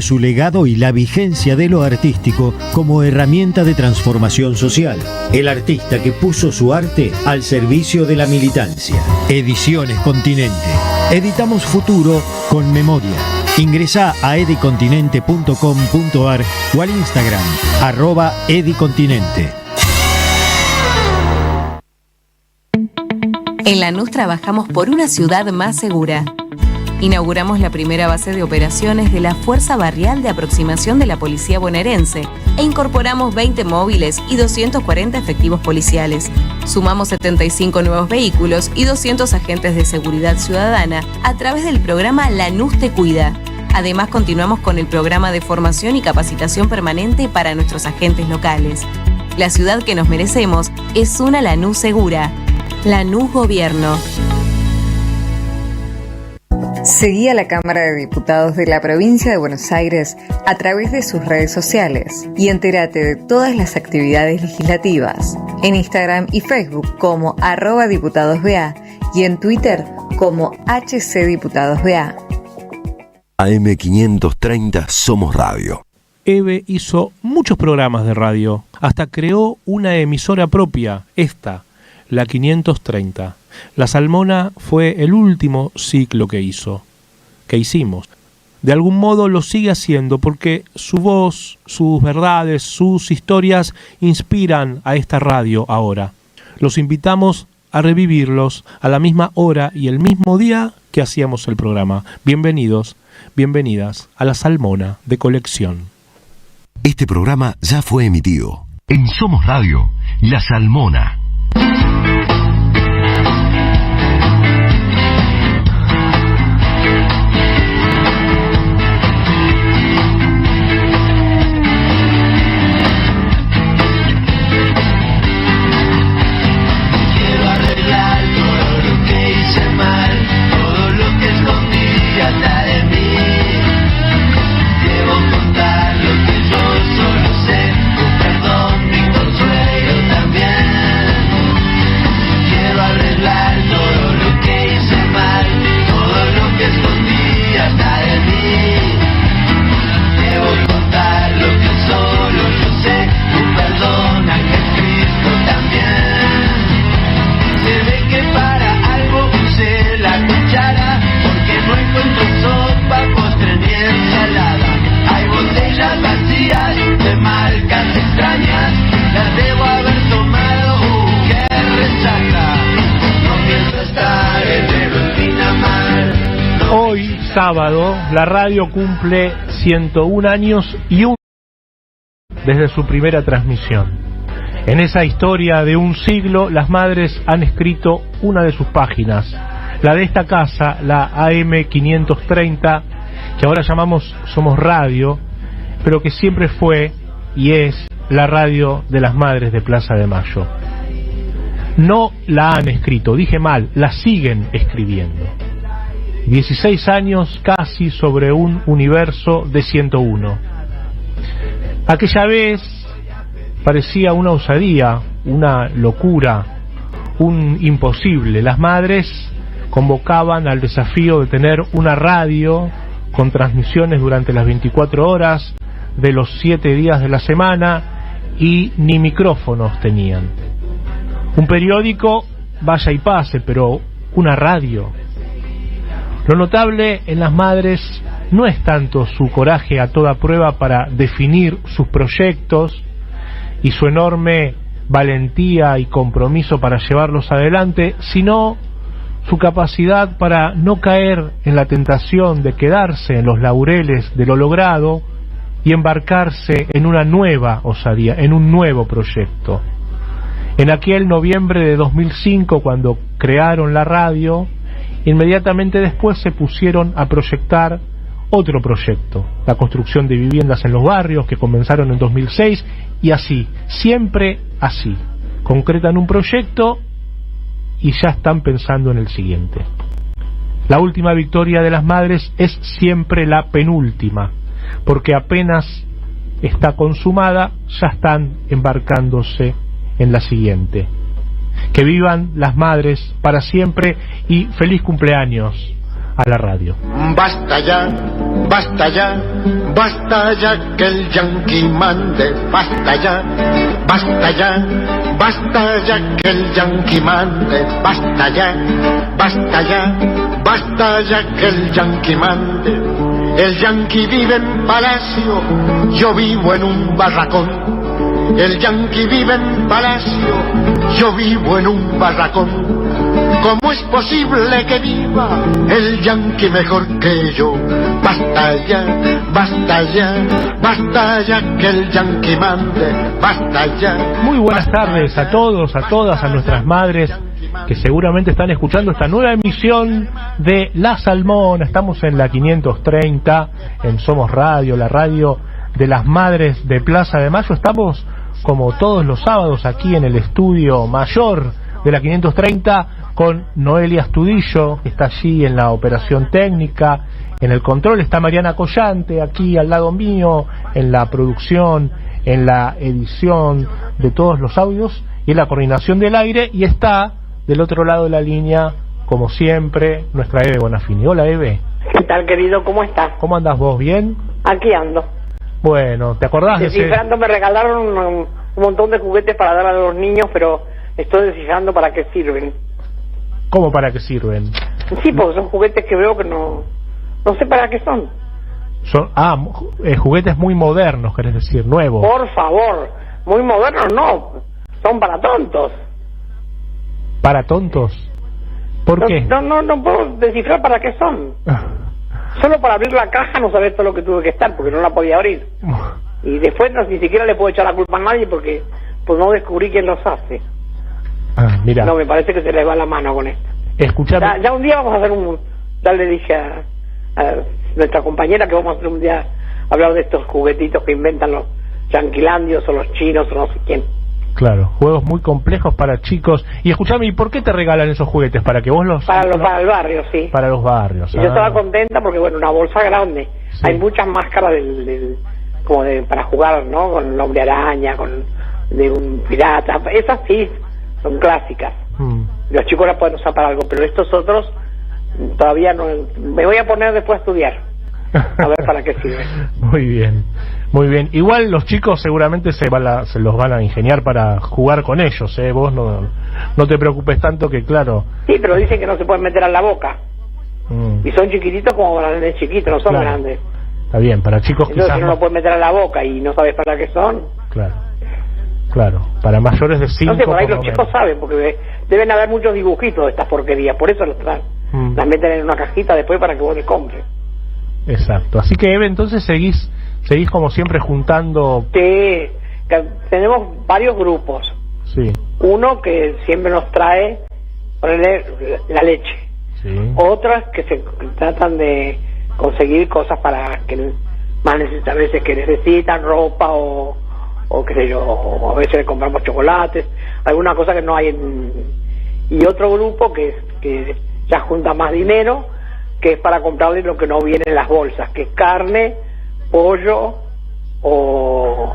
su legado y la vigencia de lo artístico como herramienta de transformación social. El artista que puso su arte al servicio de la militancia. Ediciones Continente. Editamos futuro con memoria. Ingresá a edicontinente.com.ar o al Instagram @edicontinente. En Lanús trabajamos por una ciudad más segura. Inauguramos la primera base de operaciones de la Fuerza Barrial de Aproximación de la Policía Bonaerense e incorporamos 20 móviles y 240 efectivos policiales. Sumamos 75 nuevos vehículos y 200 agentes de seguridad ciudadana a través del programa Lanús Te Cuida. Además, continuamos con el programa de formación y capacitación permanente para nuestros agentes locales. La ciudad que nos merecemos es una Lanús segura. Lanús Gobierno. Seguí a la Cámara de Diputados de la Provincia de Buenos Aires a través de sus redes sociales y entérate de todas las actividades legislativas en Instagram y Facebook como @diputadosBA y en Twitter como HCDiputadosBA. AM530 Somos Radio. Eve hizo muchos programas de radio, hasta creó una emisora propia, esta, la 530. La Salmona fue el último ciclo que hicimos. De algún modo lo sigue haciendo porque su voz, sus verdades, sus historias inspiran a esta radio ahora. Los invitamos a revivirlos a la misma hora y el mismo día que hacíamos el programa. Bienvenidos, bienvenidas a La Salmona de Colección. Este programa ya fue emitido. En Somos Radio, La Salmona. Sábado, la radio cumple 101 años y un desde su primera transmisión. En esa historia de un siglo, las madres han escrito una de sus páginas, la de esta casa, la AM530, que ahora llamamos Somos Radio, pero que siempre fue y es la radio de las madres de Plaza de Mayo. No la han escrito, dije mal, la siguen escribiendo. 16 años casi sobre un universo de 101. Aquella vez parecía una osadía, una locura, un imposible. Las madres convocaban al desafío de tener una radio con transmisiones durante las 24 horas de los 7 días de la semana y ni micrófonos tenían. Un periódico, vaya y pase, pero una radio. Lo notable en las madres no es tanto su coraje a toda prueba para definir sus proyectos y su enorme valentía y compromiso para llevarlos adelante, sino su capacidad para no caer en la tentación de quedarse en los laureles de lo logrado y embarcarse en una nueva osadía, en un nuevo proyecto. En aquel noviembre de 2005, cuando crearon la radio, inmediatamente después se pusieron a proyectar otro proyecto, la construcción de viviendas en los barrios, que comenzaron en 2006, y así, siempre así. Concretan un proyecto y ya están pensando en el siguiente. La última victoria de las madres es siempre la penúltima, porque apenas está consumada, ya están embarcándose en la siguiente. Que vivan las madres para siempre y feliz cumpleaños a la radio. Basta ya, basta ya, basta ya que el yanqui mande, basta ya, basta ya, basta ya que el yanqui mande, basta ya, basta ya, basta ya que el yanqui mande. El yanqui vive en palacio, yo vivo en un barracón. El yanqui vive en palacio, yo vivo en un barracón. ¿Cómo es posible que viva el yanqui mejor que yo? Basta ya, basta ya, basta ya que el yanqui mande, basta ya. Muy buenas tardes a todos, a todas, a nuestras madres que seguramente están escuchando esta nueva emisión de La Salmona. Estamos en la 530, en Somos Radio, la radio de las madres de Plaza de Mayo. Estamos como todos los sábados aquí en el estudio mayor de la 530 con Noelia Astudillo, que está allí en la operación técnica. En el control está Mariana Collante, aquí al lado mío, en la producción, en la edición de todos los audios y en la coordinación del aire. Y está del otro lado de la línea, como siempre, nuestra Eve Bonafini. Hola, Eve. ¿Qué tal, querido? ¿Cómo estás? ¿Cómo andas vos? ¿Bien? Aquí ando. Bueno, ¿te acordás de ese...? Descifrando, me regalaron un montón de juguetes para dar a los niños, pero estoy descifrando para qué sirven. ¿Cómo para qué sirven? Sí, porque son juguetes que veo que no sé para qué son. Son juguetes muy modernos, querés decir, nuevos. Por favor, muy modernos no, son para tontos. ¿Para tontos? ¿Por qué? No puedo descifrar para qué son. Solo para abrir la caja no sabés todo lo que tuve que estar, porque no la podía abrir. Y después ni siquiera le puedo echar la culpa a nadie, porque pues no descubrí quién los hace. Mira. No, me parece que se les va la mano con esto. Escuchame. Ya un día vamos a hacer ya le dije a nuestra compañera que vamos a hacer un día hablar de estos juguetitos que inventan los yanquilandios o los chinos o no sé quién. Claro, juegos muy complejos para chicos. Y escuchame, ¿y por qué te regalan esos juguetes? ¿Para que vos los...? Para el barrio, sí. Para los barrios. Y yo estaba contenta porque, bueno, una bolsa grande. Sí. Hay muchas máscaras para jugar, ¿no? Con el hombre araña, de un pirata. Esas sí son clásicas. Los chicos las pueden usar para algo, pero estos otros todavía no. Me voy a poner después a estudiar. A ver para qué sirve. Muy bien, muy bien. Igual los chicos seguramente se los van a ingeniar para jugar con ellos, ¿eh? Vos no te preocupes tanto, que claro. Sí, pero dicen que no se pueden meter a la boca. Y son chiquititos como grandes chiquitos, no son claro. Grandes. Está bien, para chicos entonces quizás no lo pueden meter a la boca y no sabes para qué son. Claro, para mayores de 5. No sé, por ahí los chicos saben, porque deben haber muchos dibujitos de estas porquerías, por eso los traen. Las meten en una cajita después para que vos les compres. Exacto. Así que, Eve, entonces seguís como siempre juntando... Sí, tenemos varios grupos. Sí. Uno que siempre nos trae, ponerle la leche. Sí. Otras que se tratan de conseguir cosas para que más a veces que necesitan ropa o qué sé yo, o a veces le compramos chocolates, alguna cosa que no hay y otro grupo que ya junta más dinero, que es para comprarle lo que no viene en las bolsas, que es carne, pollo o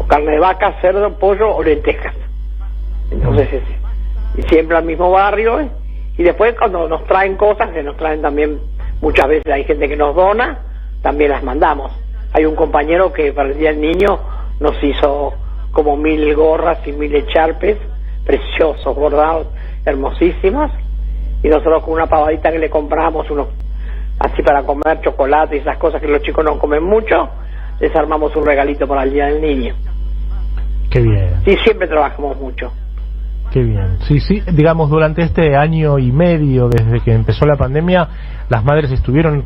carne de vaca, cerdo, pollo o lentejas. Entonces y siempre al mismo barrio, y después cuando nos traen cosas, que nos traen también muchas veces, hay gente que nos dona, también las mandamos. Hay un compañero que para el Día del Niño nos hizo como 1000 gorras y 1000 echarpes preciosos, bordados, hermosísimas, y nosotros con una pavadita que le compramos unos así para comer, chocolate y esas cosas que los chicos no comen mucho, les armamos un regalito para el Día del Niño. Qué bien. Sí, siempre trabajamos mucho. Qué bien. Sí, digamos, durante este año y medio, desde que empezó la pandemia, las madres estuvieron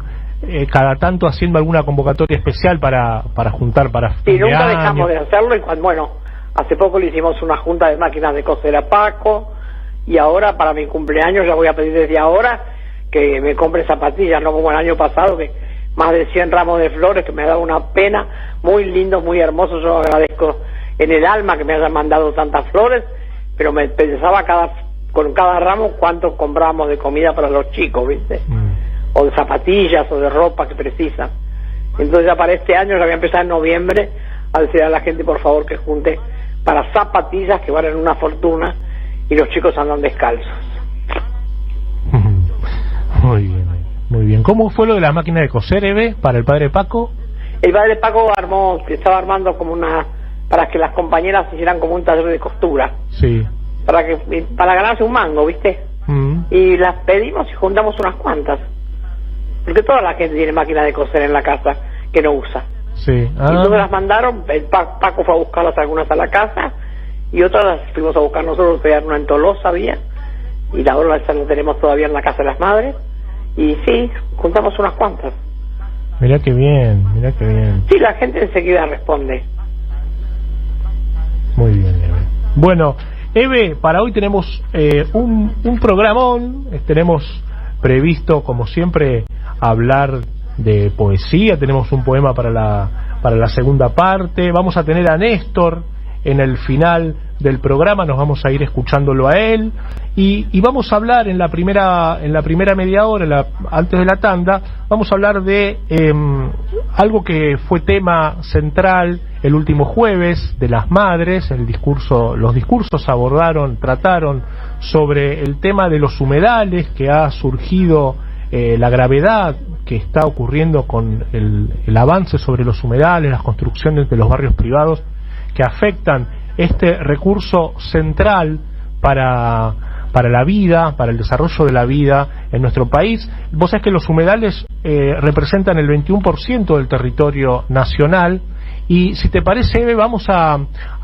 cada tanto haciendo alguna convocatoria especial para juntar para fin de año. Sí, nunca dejamos de hacerlo, y bueno, hace poco le hicimos una junta de máquinas de coser a Paco, y ahora para mi cumpleaños ya voy a pedir desde ahora que me compre zapatillas, no como el año pasado, que más de 100 ramos de flores, que me ha dado una pena, muy lindos, muy hermosos. Yo agradezco en el alma que me hayan mandado tantas flores, pero me pensaba con cada ramo cuánto comprábamos de comida para los chicos, ¿viste? O de zapatillas o de ropa que precisan. Entonces ya para este año, ya voy a empezar en noviembre a decir a la gente por favor que junte para zapatillas que valen una fortuna y los chicos andan descalzos. Muy bien. Muy bien. ¿Cómo fue lo de la máquina de coser, Eve, para el padre Paco? El padre Paco estaba armando como para que las compañeras hicieran como un taller de costura. Sí. Para ganarse un mango, ¿viste? Y las pedimos y juntamos unas cuantas. Porque toda la gente tiene máquina de coser en la casa que no usa. Sí. Y entonces las mandaron, el Paco fue a buscarlas algunas a la casa y otras las fuimos a buscar nosotros, pegar una en Tolosa había, y la otra esa la tenemos todavía en la casa de las madres. Y sí, juntamos unas cuantas. Mirá qué bien, mirá qué bien. Sí, la gente enseguida responde. Muy bien, Eve. Bueno, Eve, para hoy tenemos un programón. Tenemos previsto, como siempre, hablar de poesía. Tenemos un poema para la segunda parte. Vamos a tener a Néstor en el final del programa, nos vamos a ir escuchándolo a él y vamos a hablar en la primera media hora, antes de la tanda, vamos a hablar de algo que fue tema central el último jueves, de las madres. Los discursos trataron sobre el tema de los humedales, que ha surgido la gravedad que está ocurriendo con el avance sobre los humedales, las construcciones de los barrios privados que afectan este recurso central para la vida, para el desarrollo de la vida en nuestro país. Vos sabés que los humedales representan el 21% del territorio nacional, y si te parece, Eve, vamos a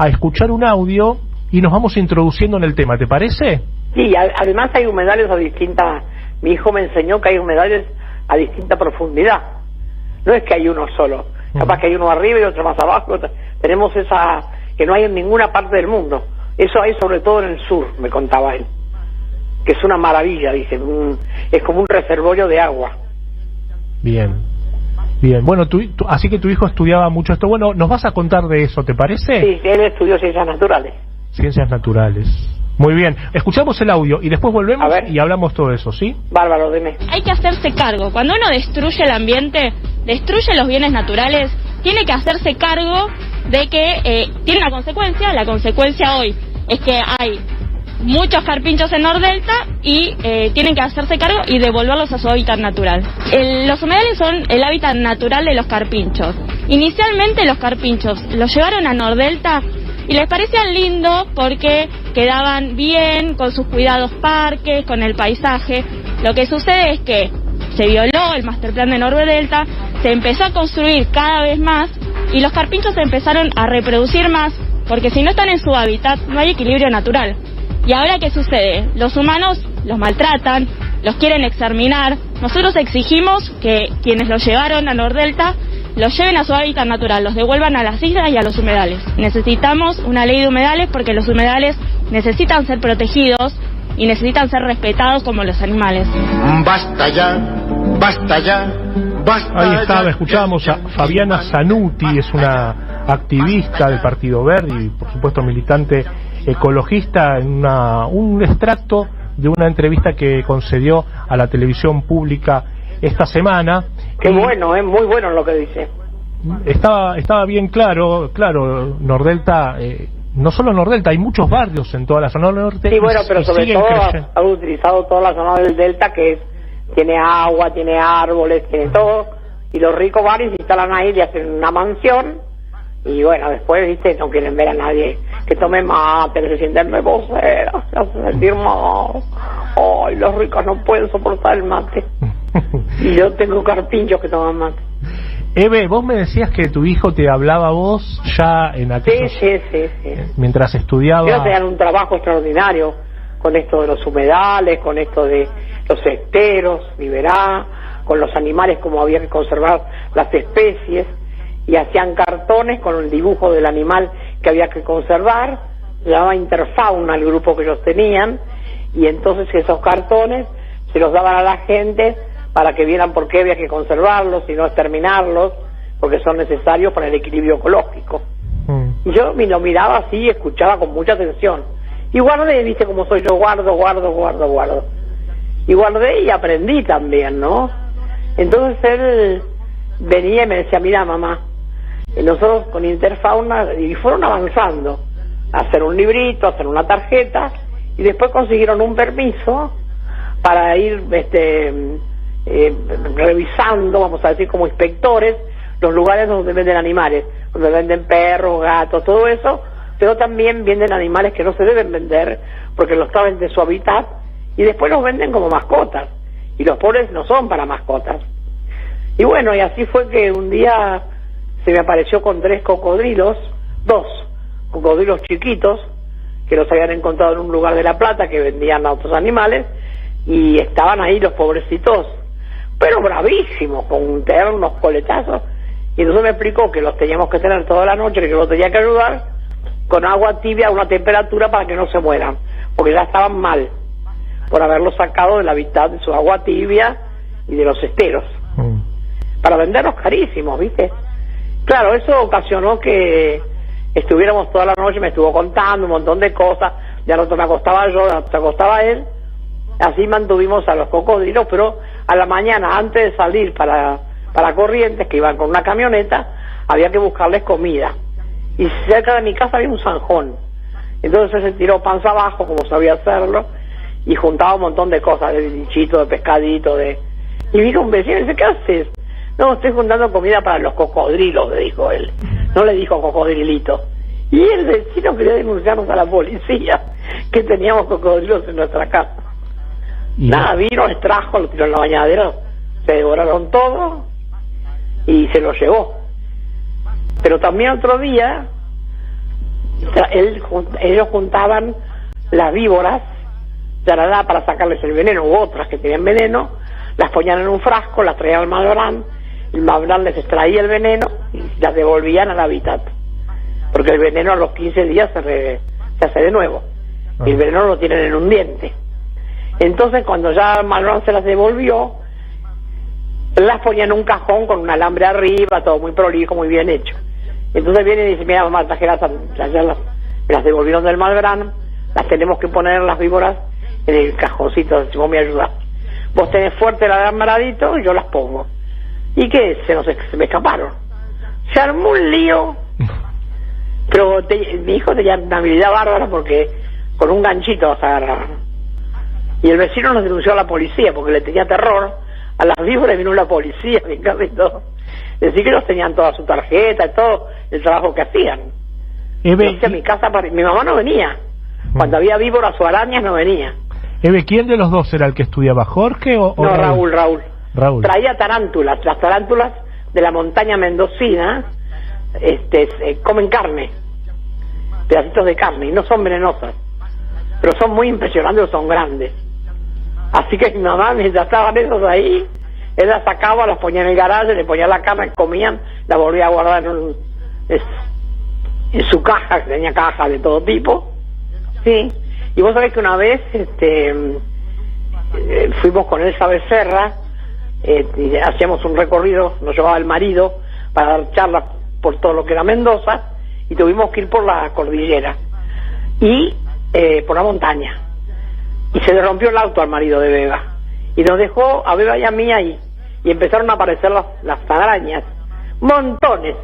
escuchar un audio y nos vamos introduciendo en el tema, ¿te parece? Sí, además hay humedales a distinta... Mi hijo me enseñó que hay humedales a distinta profundidad. No es que hay uno solo, capaz que hay uno arriba y otro más abajo. Tenemos esa que no hay en ninguna parte del mundo. Eso hay sobre todo en el sur, me contaba él, que es una maravilla, dice, es como un reservorio de agua. Bien. Bueno, así que tu hijo estudiaba mucho esto. Bueno, ¿nos vas a contar de eso, te parece? Sí, él estudió ciencias naturales. Ciencias naturales. Muy bien, escuchamos el audio y después volvemos y hablamos todo eso, ¿sí? Bárbaro, dime. Hay que hacerse cargo. Cuando uno destruye el ambiente, destruye los bienes naturales, tiene que hacerse cargo de que tiene una consecuencia. La consecuencia hoy es que hay muchos carpinchos en Nordelta y tienen que hacerse cargo y devolverlos a su hábitat natural. Los humedales son el hábitat natural de los carpinchos. Inicialmente los carpinchos los llevaron a Nordelta y les parecían lindos porque quedaban bien con sus cuidados parques, con el paisaje. Lo que sucede es que se violó el masterplan de Nordelta, se empezó a construir cada vez más y los carpinchos se empezaron a reproducir más, porque si no están en su hábitat no hay equilibrio natural. ¿Y ahora qué sucede? Los humanos los maltratan, los quieren exterminar. Nosotros exigimos que quienes los llevaron a Nordelta los lleven a su hábitat natural, los devuelvan a las islas y a los humedales. Necesitamos una ley de humedales porque los humedales necesitan ser protegidos y necesitan ser respetados como los animales. Basta ya, basta ya, basta ya. Ahí estaba, escuchábamos a Fabiana Zanuti, es una activista del Partido Verde y por supuesto militante ecologista, en un extracto de una entrevista que concedió a la televisión pública esta semana. Qué bueno, es muy bueno lo que dice. Estaba bien claro, Nordelta, no solo Nordelta, hay muchos barrios en toda la zona norte. Sí, bueno, pero sobre todo ha utilizado toda la zona del delta, que tiene agua, tiene árboles, tiene todo, y los ricos van y se instalan ahí y hacen una mansión, y bueno, después, viste, no quieren ver a nadie que tome mate, que se sienten reboceros, se hacen sentir mal. Ay, los ricos no pueden soportar el mate. Y yo tengo carpinchos que toman mate. Eve, vos me decías que tu hijo te hablaba a vos ya en aquellos... Sí. Mientras estudiaba... Ellos tenían un trabajo extraordinario con esto de los humedales, con esto de los esteros, Liberá, con los animales, como había que conservar las especies, y hacían cartones con el dibujo del animal que había que conservar. Se llamaba Interfauna el grupo que ellos tenían, y entonces esos cartones se los daban a la gente para que vieran por qué había que conservarlos y no exterminarlos, porque son necesarios para el equilibrio ecológico. Y yo lo miraba así y escuchaba con mucha atención. Y guardé, viste cómo soy yo, guardo. Y guardé y aprendí también, ¿no? Entonces él venía y me decía, mira mamá, nosotros con Interfauna, y fueron avanzando, a hacer un librito, a hacer una tarjeta, y después consiguieron un permiso para ir revisando, vamos a decir, como inspectores, los lugares donde venden animales, donde venden perros, gatos, todo eso, pero también venden animales que no se deben vender porque los traen de su hábitat y después los venden como mascotas, y los pobres no son para mascotas. Y bueno, y así fue que un día se me apareció con 3 cocodrilos, 2 cocodrilos chiquitos, que los habían encontrado en un lugar de La Plata, que vendían a otros animales, y estaban ahí los pobrecitos, pero bravísimos, con unos coletazos, y entonces me explicó que los teníamos que tener toda la noche, que los tenía que ayudar con agua tibia a una temperatura para que no se mueran, porque ya estaban mal, por haberlos sacado del hábitat de su agua tibia y de los esteros, para venderlos carísimos, ¿viste? Claro, eso ocasionó que estuviéramos toda la noche, me estuvo contando un montón de cosas, ya no me acostaba yo, ya se acostaba él, así mantuvimos a los cocodrilos, pero a la mañana, antes de salir para Corrientes, que iban con una camioneta, había que buscarles comida, y cerca de mi casa había un zanjón, entonces él se tiró panza abajo, como sabía hacerlo, y juntaba un montón de cosas, de bichitos, de pescadito, y vino un vecino y dice, ¿qué haces? No, estoy juntando comida para los cocodrilos, le dijo él. No le dijo cocodrilito. Y el vecino quería denunciarnos a la policía que teníamos cocodrilos en nuestra casa. Nada, vino, les trajo, lo tiró en la bañadera, se devoraron todo y se lo llevó. Pero también otro día, ellos juntaban las víboras, para sacarles el veneno, u otras que tenían veneno, las ponían en un frasco, las traían al Malbrán, el Malbrán les extraía el veneno y las devolvían al hábitat, porque el veneno a los 15 días se hace de nuevo, y el veneno lo tienen en un diente. Entonces cuando ya el Malbrán se las devolvió, las ponía en un cajón con un alambre arriba, todo muy prolijo, muy bien hecho. Entonces viene y dice, mira mamá, traje las devolvieron del Malbrán, las tenemos que poner las víboras en el cajoncito, si vos me ayudás. Vos tenés fuerte el alamradito y yo las pongo. ¿Y qué? Se me escaparon. Se armó un lío, pero mi hijo tenía una habilidad bárbara porque con un ganchito se agarraban. Y el vecino nos denunció a la policía porque le tenía terror a las víboras, y vino la policía y todo. Decir que ellos tenían toda su tarjeta y todo el trabajo que hacían. Entonces, mi casa, mi mamá no venía. Cuando había víboras o arañas no venía. ¿Quién de los dos era el que estudiaba, Jorge o no, Raúl? Raúl. Traía tarántulas, las tarántulas de la montaña mendocina, comen carne, pedacitos de carne, y no son venenosas, pero son muy impresionantes, son grandes. Así que mi mamá, mientras estaban esos ahí, él las sacaba, las ponía en el garaje, le ponía la carne, comían, la volvía a guardar en su caja, que tenía cajas de todo tipo, sí. Y vos sabés que una vez fuimos con Elsa Becerra, y hacíamos un recorrido, nos llevaba el marido para dar charlas por todo lo que era Mendoza, y tuvimos que ir por la cordillera y por la montaña, y se le rompió el auto al marido de Beba y nos dejó a Beba y a mí ahí, y empezaron a aparecer las arañas, montones,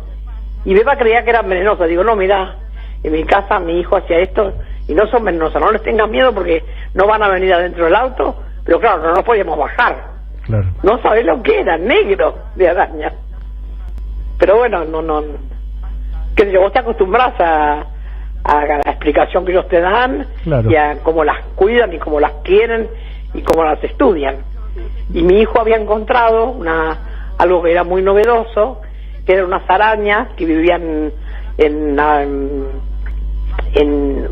y Beba creía que eran venenosas. Digo, no, mira, en mi casa mi hijo hacía esto y no son venenosas, no les tengan miedo porque no van a venir adentro del auto, pero claro, no nos podíamos bajar. Claro. No sabés lo que era, negro de araña. Pero bueno, no qué sé yo, vos te acostumbras a la explicación que ellos te dan, claro, y a cómo las cuidan y cómo las quieren y cómo las estudian. Y mi hijo había encontrado algo que era muy novedoso, que eran unas arañas que vivían en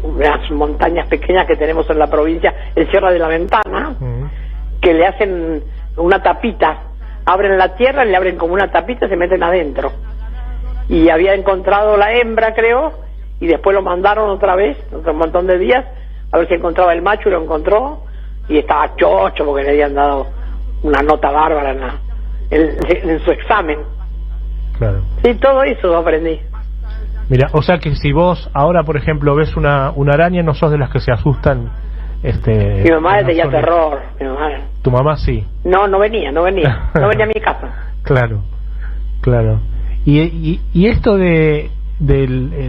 unas montañas pequeñas que tenemos en la provincia, en Sierra de la Ventana, que le hacen una tapita, abren la tierra, le abren como una tapita y se meten adentro. Y había encontrado la hembra, creo, y después lo mandaron otra vez, otro montón de días, a ver si encontraba el macho, y lo encontró, y estaba chocho porque le habían dado una nota bárbara en su examen. Claro. Sí, todo eso aprendí. Mira, o sea que si vos ahora, por ejemplo, ves una araña, no sos de las que se asustan. Mi mamá le tenía terror. Mi mamá. ¿Tu mamá sí? No venía no venía a mi casa. Claro. Y esto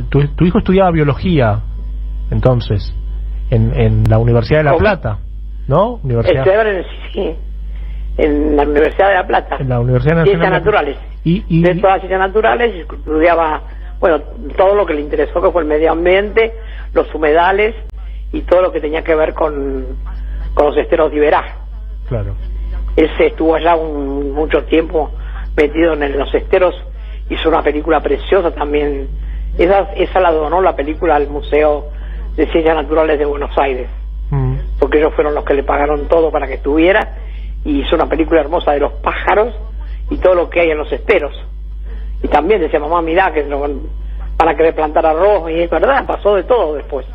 tu hijo estudiaba biología, entonces, en la Universidad de La Plata, ¿no? Sí. en la Universidad de La Plata. En la Universidad Nacional. Ciencias Naturales. De todas las ciencias naturales, estudiaba, bueno, todo lo que le interesó, que fue el medio ambiente, los humedales y todo lo que tenía que ver con los esteros de Iberá. Claro. Él se estuvo allá mucho tiempo metido en los esteros, hizo una película preciosa también. Esa la donó la película al Museo de Ciencias Naturales de Buenos Aires, porque ellos fueron los que le pagaron todo para que estuviera, y hizo una película hermosa de los pájaros y todo lo que hay en los esteros. Y también decía, mamá, mirá que van a querer plantar arroz, y es verdad, pasó de todo después.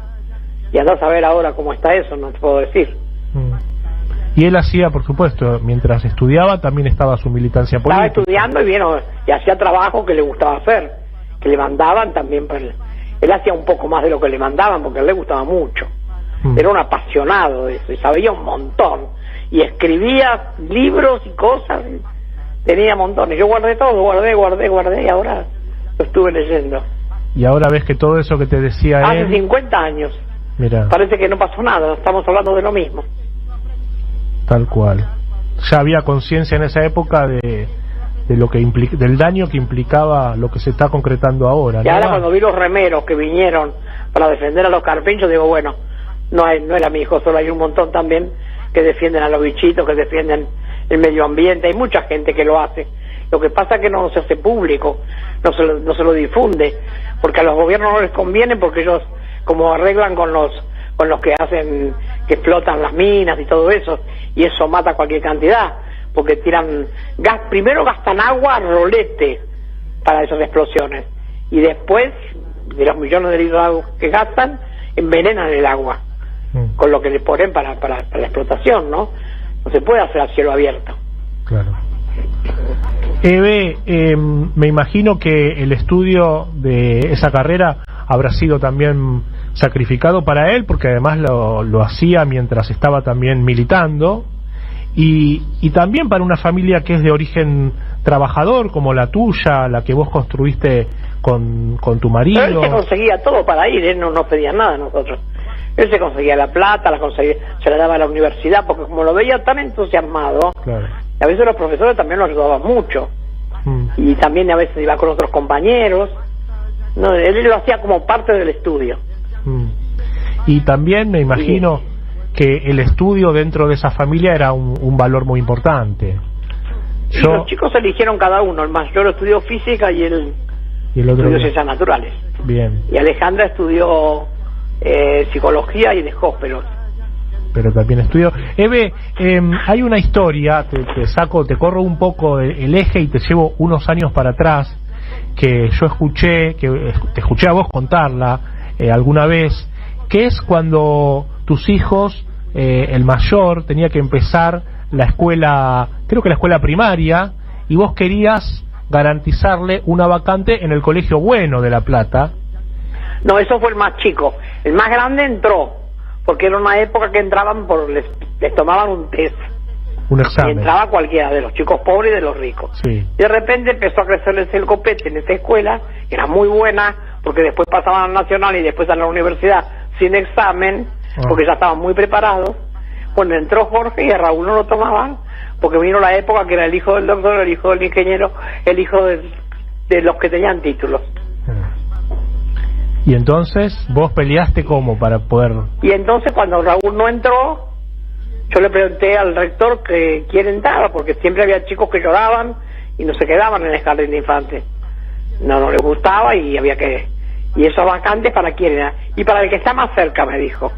Y andás a ver ahora cómo está eso, no te puedo decir. Y él hacía, por supuesto, mientras estudiaba, también estaba su militancia política. Estaba estudiando y hacía trabajo que le gustaba hacer, que le mandaban también. Él hacía un poco más de lo que le mandaban, porque a él le gustaba mucho. Era un apasionado de eso, y sabía un montón. Y escribía libros y cosas, tenía montones. Yo guardé todo, guardé, y ahora lo estuve leyendo. Y ahora ves que todo eso que te decía Hace él... 50 años. Mirá. Parece que no pasó nada, estamos hablando de lo mismo. Tal cual. Ya había conciencia en esa época de lo que del daño que implicaba lo que se está concretando ahora. Y ahora cuando vi los remeros que vinieron para defender a los carpinchos, digo, bueno, no era mi hijo solo, hay un montón también que defienden a los bichitos, que defienden el medio ambiente, hay mucha gente que lo hace. Lo que pasa es que no se hace público, no se lo difunde, porque a los gobiernos no les conviene, porque ellos como arreglan con los que hacen, que explotan las minas y todo eso, y eso mata cualquier cantidad, porque tiran gas, primero gastan agua a rolete para esas explosiones, y después de los millones de litros de agua que gastan, envenenan el agua con lo que le ponen para la explotación, ¿no? No se puede hacer a cielo abierto. Claro. Eve, me imagino que el estudio de esa carrera habrá sido también sacrificado para él, porque además lo hacía mientras estaba también militando, y también para una familia que es de origen trabajador, como la tuya, la que vos construiste con tu marido. Pero él se conseguía todo para ir, él no pedía nada a nosotros. Él se conseguía la plata, se la daba a la universidad, porque como lo veía tan entusiasmado, claro. A veces los profesores también lo ayudaban mucho, y también a veces iba con otros compañeros. No, él lo hacía como parte del estudio. Y también me imagino que el estudio dentro de esa familia era un valor muy importante. Y los chicos eligieron cada uno, el mayor estudió física y el otro estudió ciencias naturales. Bien. Y Alejandra estudió psicología y dejó, pero también estudió. Eve, hay una historia, te corro un poco el eje y te llevo unos años para atrás, que yo escuché, que te escuché a vos contarla alguna vez, que es cuando tus hijos, el mayor tenía que empezar la escuela, creo que la escuela primaria, y vos querías garantizarle una vacante en el Colegio Bueno de La Plata. No, eso fue el más chico. El más grande entró, porque era una época que entraban les tomaban un test, un examen, y entraba cualquiera, de los chicos pobres y de los ricos. Sí. Y de repente empezó a crecerles el copete en esta escuela, que era muy buena, porque después pasaban al Nacional y después a la universidad sin examen, porque ya estaban muy preparados. Bueno, entró Jorge y a Raúl no lo tomaban, porque vino la época que era el hijo del doctor, el hijo del ingeniero, el hijo de los que tenían títulos. Y entonces vos peleaste ¿cómo para poder...? Y entonces cuando Raúl no entró, yo le pregunté al rector que quién entraba, porque siempre había chicos que lloraban y no se quedaban en el jardín de infantes. No les gustaba y había que... Y esos vacantes para quién era. Y para el que está más cerca, me dijo.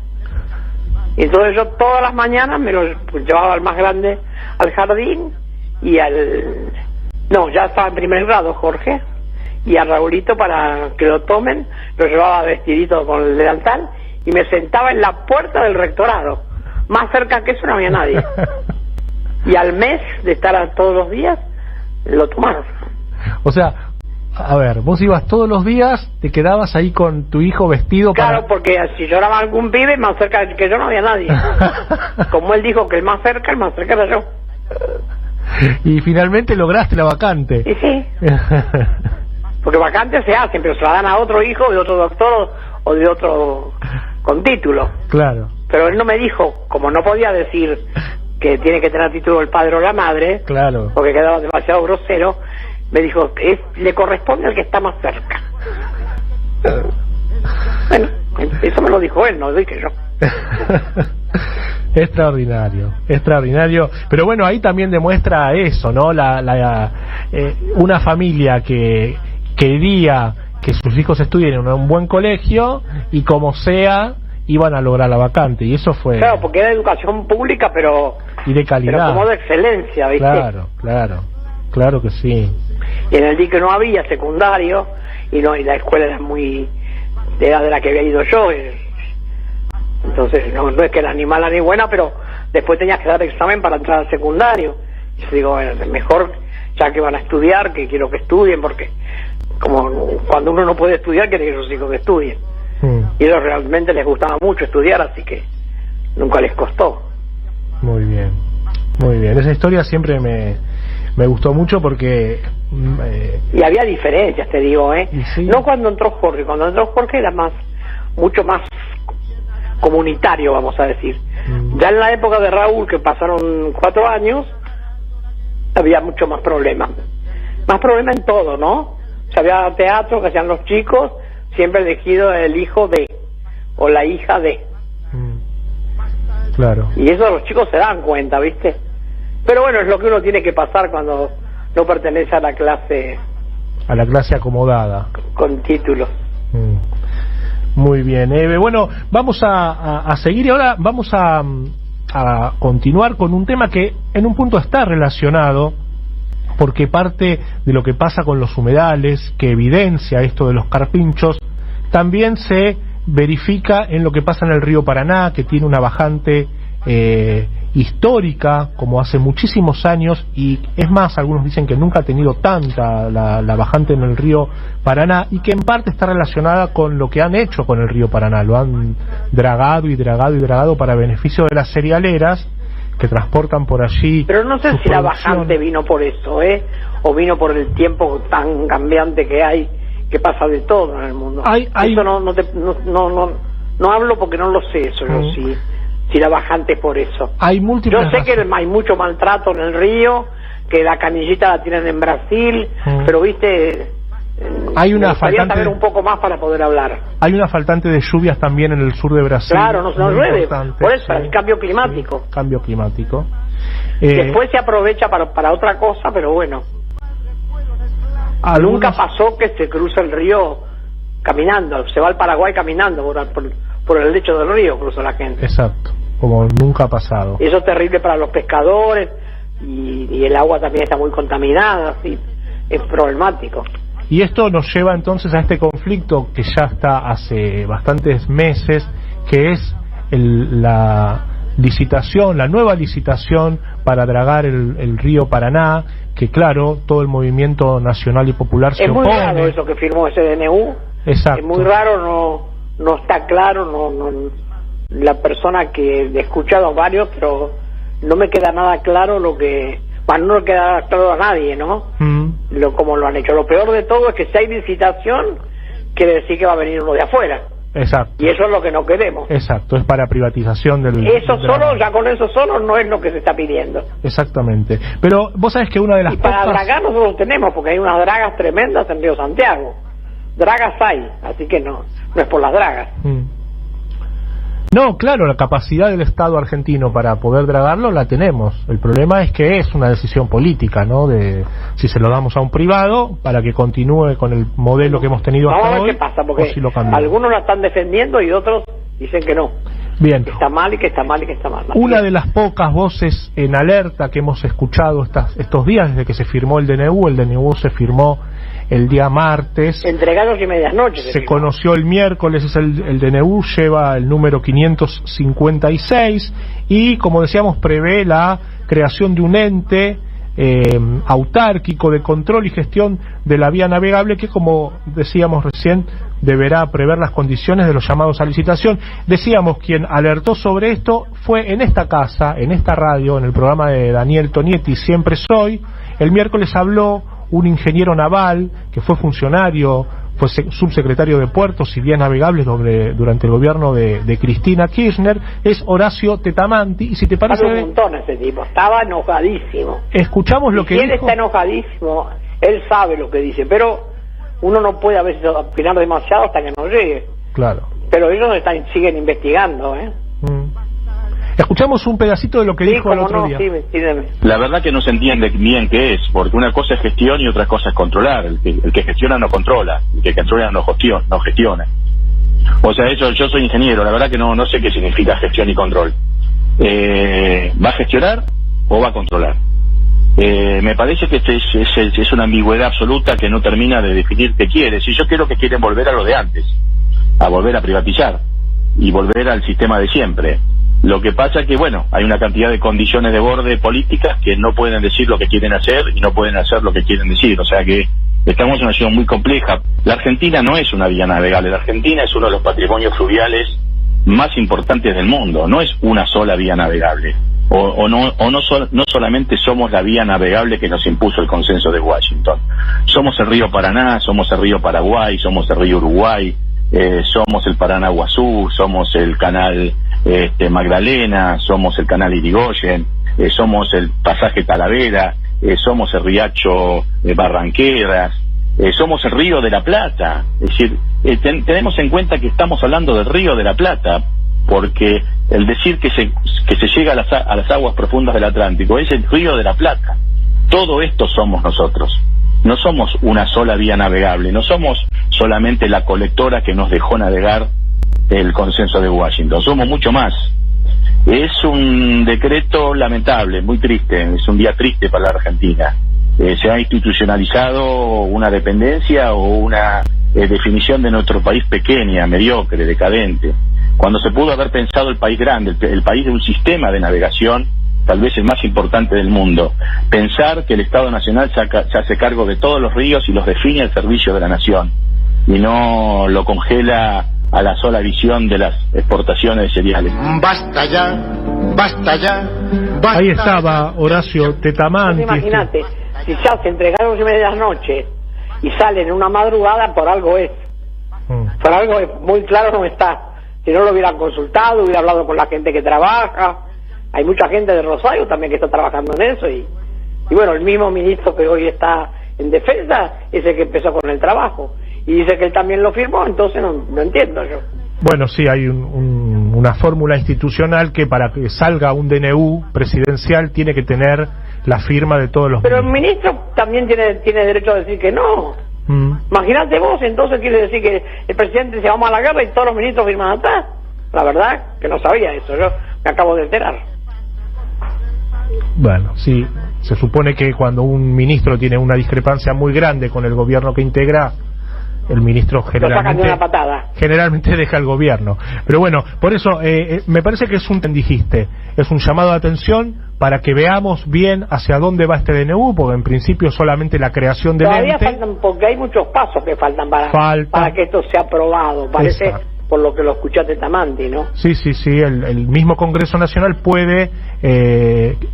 Y entonces yo todas las mañanas me lo llevaba al más grande al jardín y no, ya estaba en primer grado Jorge, y a Raulito para que lo tomen, lo llevaba vestidito con el delantal y me sentaba en la puerta del rectorado. Más cerca que eso no había nadie. Y al mes de estar todos los días, lo tomaron. O sea, a ver, vos ibas todos los días, te quedabas ahí con tu hijo vestido. Claro, porque si lloraba algún pibe, más cerca que yo no había nadie. Como él dijo que el más cerca era yo. Y finalmente lograste la vacante. Y sí. Porque vacantes se hacen, pero se la dan a otro hijo de otro doctor o de otro con título. Claro. Pero él no me dijo, como no podía decir que tiene que tener título el padre o la madre, claro, porque quedaba demasiado grosero, me dijo, le corresponde al que está más cerca. Bueno, eso me lo dijo él, no lo dije yo. Extraordinario, extraordinario. Pero bueno, ahí también demuestra eso, ¿no? Una familia que quería que sus hijos estudien en un buen colegio y como sea iban a lograr la vacante, y eso fue... Claro, porque era educación pública, pero... Y de calidad. Pero como de excelencia, ¿viste? Claro que sí. Y en el dique no había secundario, y la escuela era era de la que había ido yo, entonces no es que era ni mala ni buena, pero después tenías que dar examen para entrar al secundario. Y yo digo, bueno, mejor, ya que van a estudiar, que quiero que estudien, porque como cuando uno no puede estudiar, quiere que sus hijos estudien. Y a ellos realmente les gustaba mucho estudiar, así que nunca les costó. Muy bien, muy bien. Esa historia siempre me gustó mucho porque... y había diferencias, te digo, sí. No cuando entró Jorge era mucho más comunitario, vamos a decir. Ya en la época de Raúl, que pasaron 4 años, había mucho más problemas. Más problemas en todo, ¿no? O sea, había teatro que hacían los chicos, siempre elegido el hijo de, o la hija de. Claro. Y eso los chicos se dan cuenta, ¿viste? Pero bueno, es lo que uno tiene que pasar cuando no pertenece a la clase... A la clase acomodada. Con títulos. Muy bien. Bueno, vamos a seguir y ahora vamos a continuar con un tema que en un punto está relacionado, porque parte de lo que pasa con los humedales, que evidencia esto de los carpinchos, también se verifica en lo que pasa en el río Paraná, que tiene una bajante histórica, como hace muchísimos años, y es más, algunos dicen que nunca ha tenido tanta la bajante en el río Paraná, y que en parte está relacionada con lo que han hecho con el río Paraná. Lo han dragado para beneficio de las cerealeras que transportan por allí. Pero no sé si la bajante vino por eso, o vino por el tiempo tan cambiante que hay, que pasa de todo en el mundo. Eso no hablo porque no lo sé, eso yo sí. Si la bajante es por eso. Hay múltiples Yo sé que hay mucho maltrato en el río, que la canillita la tienen en Brasil, pero viste, hay una faltante, saber un poco más para poder hablar. Hay una faltante de lluvias también en el sur de Brasil. Claro, no llueve, por eso, el cambio climático. Sí, cambio climático. Después se aprovecha para otra cosa, pero bueno. Nunca pasó que se cruza el río caminando, se va al Paraguay caminando por el lecho del río, cruza la gente. Exacto, como nunca ha pasado. Eso es terrible para los pescadores, y el agua también está muy contaminada, así, es problemático. Y esto nos lleva entonces a este conflicto que ya está hace bastantes meses, que es la nueva licitación para dragar el río Paraná, que claro, todo el movimiento nacional y popular se opone. Es muy raro eso que firmó ese DNU. Exacto. Es muy raro, no está claro, la persona que he escuchado a varios, pero no me queda nada claro no le queda claro a nadie, ¿no? Como lo han hecho. Lo peor de todo es que si hay licitación, quiere decir que va a venir uno de afuera. Exacto. Y eso es lo que no queremos. Exacto, es para privatización del... Ya con eso solo no es lo que se está pidiendo. Exactamente. Pero vos sabés que una de las para dragar nosotros tenemos, porque hay unas dragas tremendas en Río Santiago. Dragas hay, así que no es por las dragas. No, claro, la capacidad del Estado argentino para poder dragarlo la tenemos. El problema es que es una decisión política, ¿no? De si se lo damos a un privado para que continúe con el modelo que hemos tenido hasta hoy. Vamos a ver qué pasa, porque si algunos la están defendiendo y otros dicen que no. Bien. Que está mal y que está mal y que está mal. Una de las pocas voces en alerta que hemos escuchado estos días desde que se firmó el DNU se firmó el día martes. Entre gallos y medianoche. Se conoció el miércoles, el DNU lleva el número 556 y, como decíamos, prevé la creación de un ente autárquico de control y gestión de la vía navegable que, como decíamos recién, deberá prever las condiciones de los llamados a licitación. Decíamos, quien alertó sobre esto fue en esta casa, en esta radio, en el programa de Daniel Tonietti, Siempre Soy. El miércoles habló un ingeniero naval que fue funcionario fue subsecretario de Puertos y Vías Navegables durante el gobierno de Cristina Kirchner, es Horacio Tetamanti, y si te parece... Sabe un montón ese tipo, estaba enojadísimo. Escuchamos lo que dijo. Si él está enojadísimo, él sabe lo que dice, pero uno no puede a veces opinar demasiado hasta que no llegue. Claro. Pero ellos siguen investigando, Escuchamos un pedacito de lo que dijo el otro día. Sí, la verdad que no se entiende bien qué es, porque una cosa es gestión y otra cosa es controlar. El que gestiona no controla, el que controla no gestiona. O sea, eso, yo soy ingeniero, la verdad que no sé qué significa gestión y control. ¿Va a gestionar o va a controlar? Me parece que es una ambigüedad absoluta que no termina de definir qué quiere. Si yo creo que quieren volver a lo de antes, a volver a privatizar y volver al sistema de siempre. Lo que pasa es que, bueno, hay una cantidad de condiciones de borde políticas que no pueden decir lo que quieren hacer y no pueden hacer lo que quieren decir. O sea que estamos en una situación muy compleja. La Argentina no es una vía navegable. La Argentina es uno de los patrimonios fluviales más importantes del mundo. No es una sola vía navegable. No solamente somos la vía navegable que nos impuso el consenso de Washington. Somos el río Paraná, somos el río Paraguay, somos el río Uruguay, somos el Paraná-Guazú, somos el canal Magdalena, somos el canal Irigoyen, somos el pasaje Talavera, somos el riacho Barranqueras, somos el río de la Plata. Es decir, tenemos en cuenta que estamos hablando del río de la Plata, porque el decir que se llega a las aguas profundas del Atlántico es el río de la Plata. Todo esto somos nosotros. No somos una sola vía navegable, no somos solamente la colectora que nos dejó navegar el consenso de Washington, somos mucho más. Es un decreto lamentable, muy triste, es un día triste para la Argentina. Se ha institucionalizado una dependencia o una definición de nuestro país pequeña, mediocre, decadente, cuando se pudo haber pensado el país grande, el país de un sistema de navegación tal vez el más importante del mundo. Pensar que el Estado Nacional se hace cargo de todos los ríos y los define al servicio de la nación, y no lo congela a la sola visión de las exportaciones de cereales. Basta ya, basta ya, basta. Ahí estaba Horacio Tetamanti. Imagínate, si ya se entregaron 11:30 de la noche y salen en una madrugada, por algo es. Por algo es, muy claro no está. Si no lo hubieran consultado, hubiera hablado con la gente que trabaja. Hay mucha gente de Rosario también que está trabajando en eso, y bueno, el mismo ministro que hoy está en defensa es el que empezó con el trabajo y dice que él también lo firmó, entonces no entiendo yo. Bueno, sí, hay una fórmula institucional que para que salga un DNU presidencial tiene que tener la firma de todos los Pero ministros. El ministro también tiene derecho a decir que no. Imagínate vos, entonces quiere decir que el presidente dice vamos a la guerra y todos los ministros firman atrás. La verdad que no sabía eso, yo me acabo de enterar. Bueno, sí, se supone que cuando un ministro tiene una discrepancia muy grande con el gobierno que integra, el ministro generalmente deja el gobierno. Pero bueno, por eso me parece que es un llamado de atención para que veamos bien hacia dónde va este DNU, porque en principio solamente la creación del ente. Todavía faltan, porque hay muchos pasos que faltan para que esto sea aprobado, parece. Exacto. Por lo que lo escuchaste Tetamanti, ¿no? Sí, el mismo Congreso Nacional puede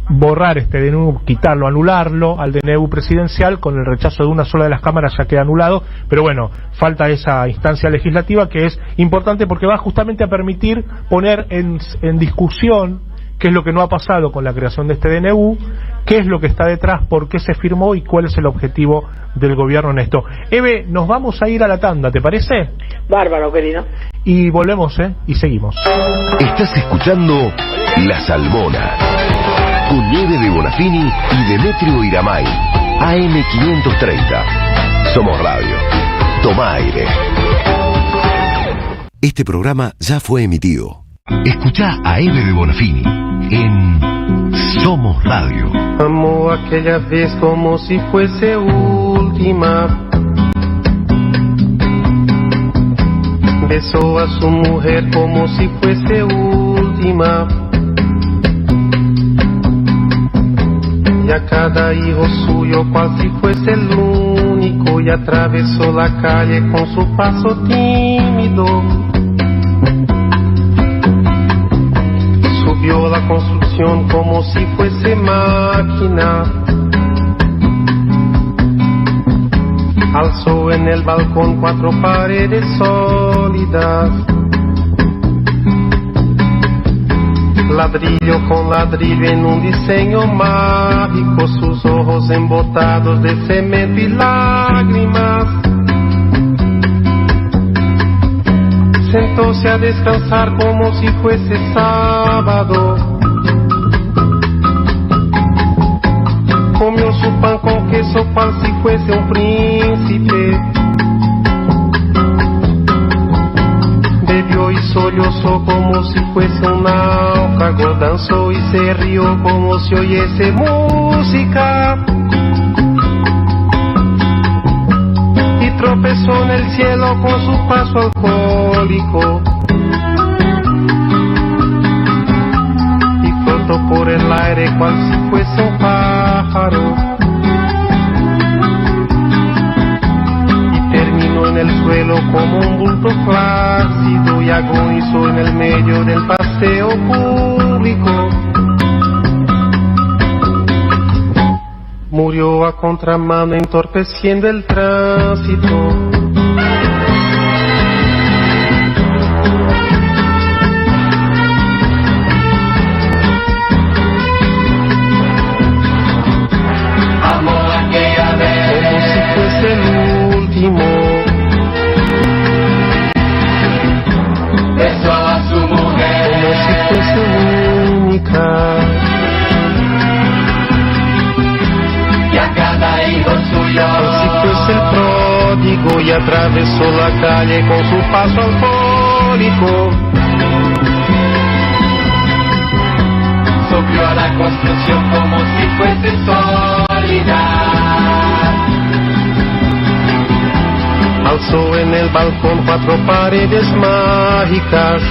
borrar este DNU, quitarlo, anularlo al DNU presidencial. Con el rechazo de una sola de las cámaras ya queda anulado, pero bueno, falta esa instancia legislativa que es importante porque va justamente a permitir poner en discusión qué es lo que no ha pasado con la creación de este DNU, qué es lo que está detrás, por qué se firmó y cuál es el objetivo del gobierno en esto. Eve, nos vamos a ir a la tanda, ¿te parece? Bárbaro, querido. Y volvemos, y seguimos. Estás escuchando La Salmona, con Nieve de Bonafini y Demetrio Iramay, AM530. Somos Radio. Toma aire. Este programa ya fue emitido. Escuchá a Eve de Bonafini en Somos Radio. Amó aquella vez como si fuese última. Besó a su mujer como si fuese última. Y a cada hijo suyo cual si fuese el único. Y atravesó la calle con su paso tímido. Subió la construcción como si fuese máquina. Alzó en el balcón 4 paredes sólidas, ladrillo con ladrillo en un diseño mágico, sus ojos embotados de cemento y lágrimas. Sentóse a descansar como si fuese sábado. Comió su pan con queso cual si fuese un príncipe. Bebió y sollozó como si fuese un náufrago. Danzó y se rió como si oyese música. Y tropezó en el cielo con su paso alcohólico. Y flotó por el aire cual si fuese un pájaro. Y terminó en el suelo como un bulto flácido y agonizó en el medio del paseo público. Murió a contramano entorpeciendo el tránsito. Amó aquella vez como si fuese el último. Besó a su mujer como si fuese única. y a cada hijo suyo. Así fuese el pródigo y atravesó la calle con su paso alcohólico. Subió a la construcción como si fuese sólida. Alzó en el balcón 4 paredes mágicas.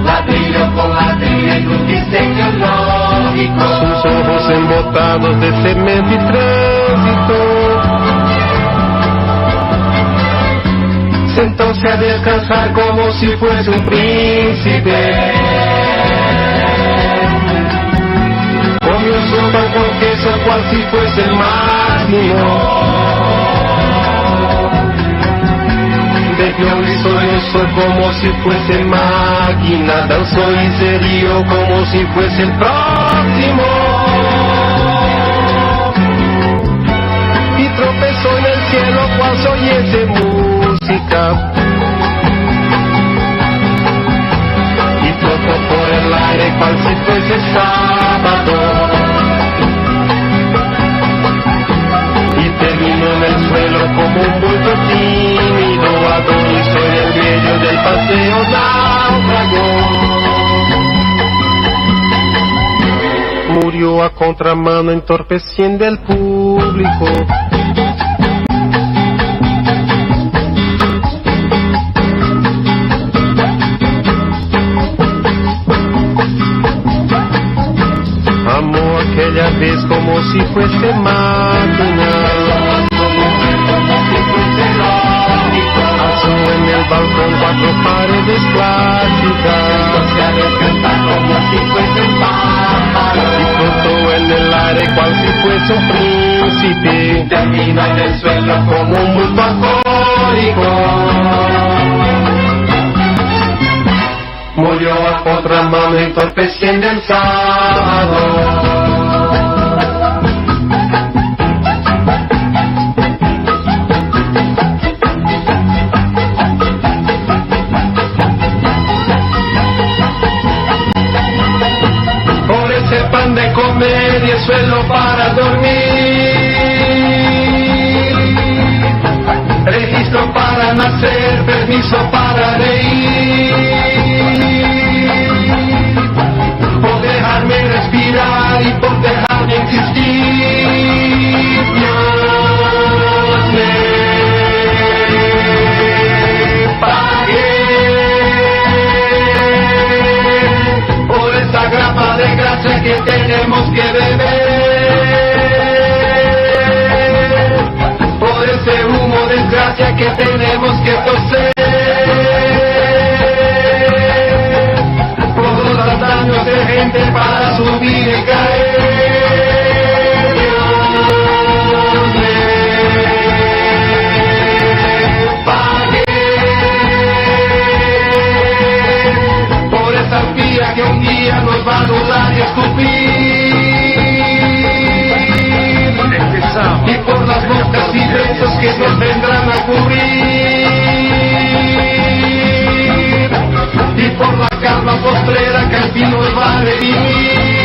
Ladrillo con ladrillo en un diseño lógico. Sus ojos embotados de cemento y tránsito. Sentóse a descansar como si fuese un príncipe. Comió su pan con queso cual si fuese el máximo. Bebió y sollozó como si fuese máquina. Danzó y se rió como si fuese el próximo. Y tropezó en el cielo cual si oyese música. Y flotó por el aire cual si fuese sábado. Y terminó en el suelo como un bulto tímido. Agonizó en el medio del paseo náufrago. Murió a contramano entorpeciendo el público. Amó aquella vez como si fuese máquina. Alzó en el balcón 4 paredes plásticas. Como si fuese un pájaro. Y flotó en el aire cual si fuese un príncipe. Terminó en el suelo como un bulto alcohólico. Murió a contramano entorpeciendo el sábado. Por ese pan de comer y el suelo para dormir. Registro para nacer, permiso para reír. Por dejarme respirar y por dejarme existir. Dios me pague por esa grapa de gracia que tenemos que beber, por ese humo de desgracia que tenemos que toser, por los daños de gente para subir y caer. nos vendrán a cubrir, y por la calma postrera que al fin nos va a redimir.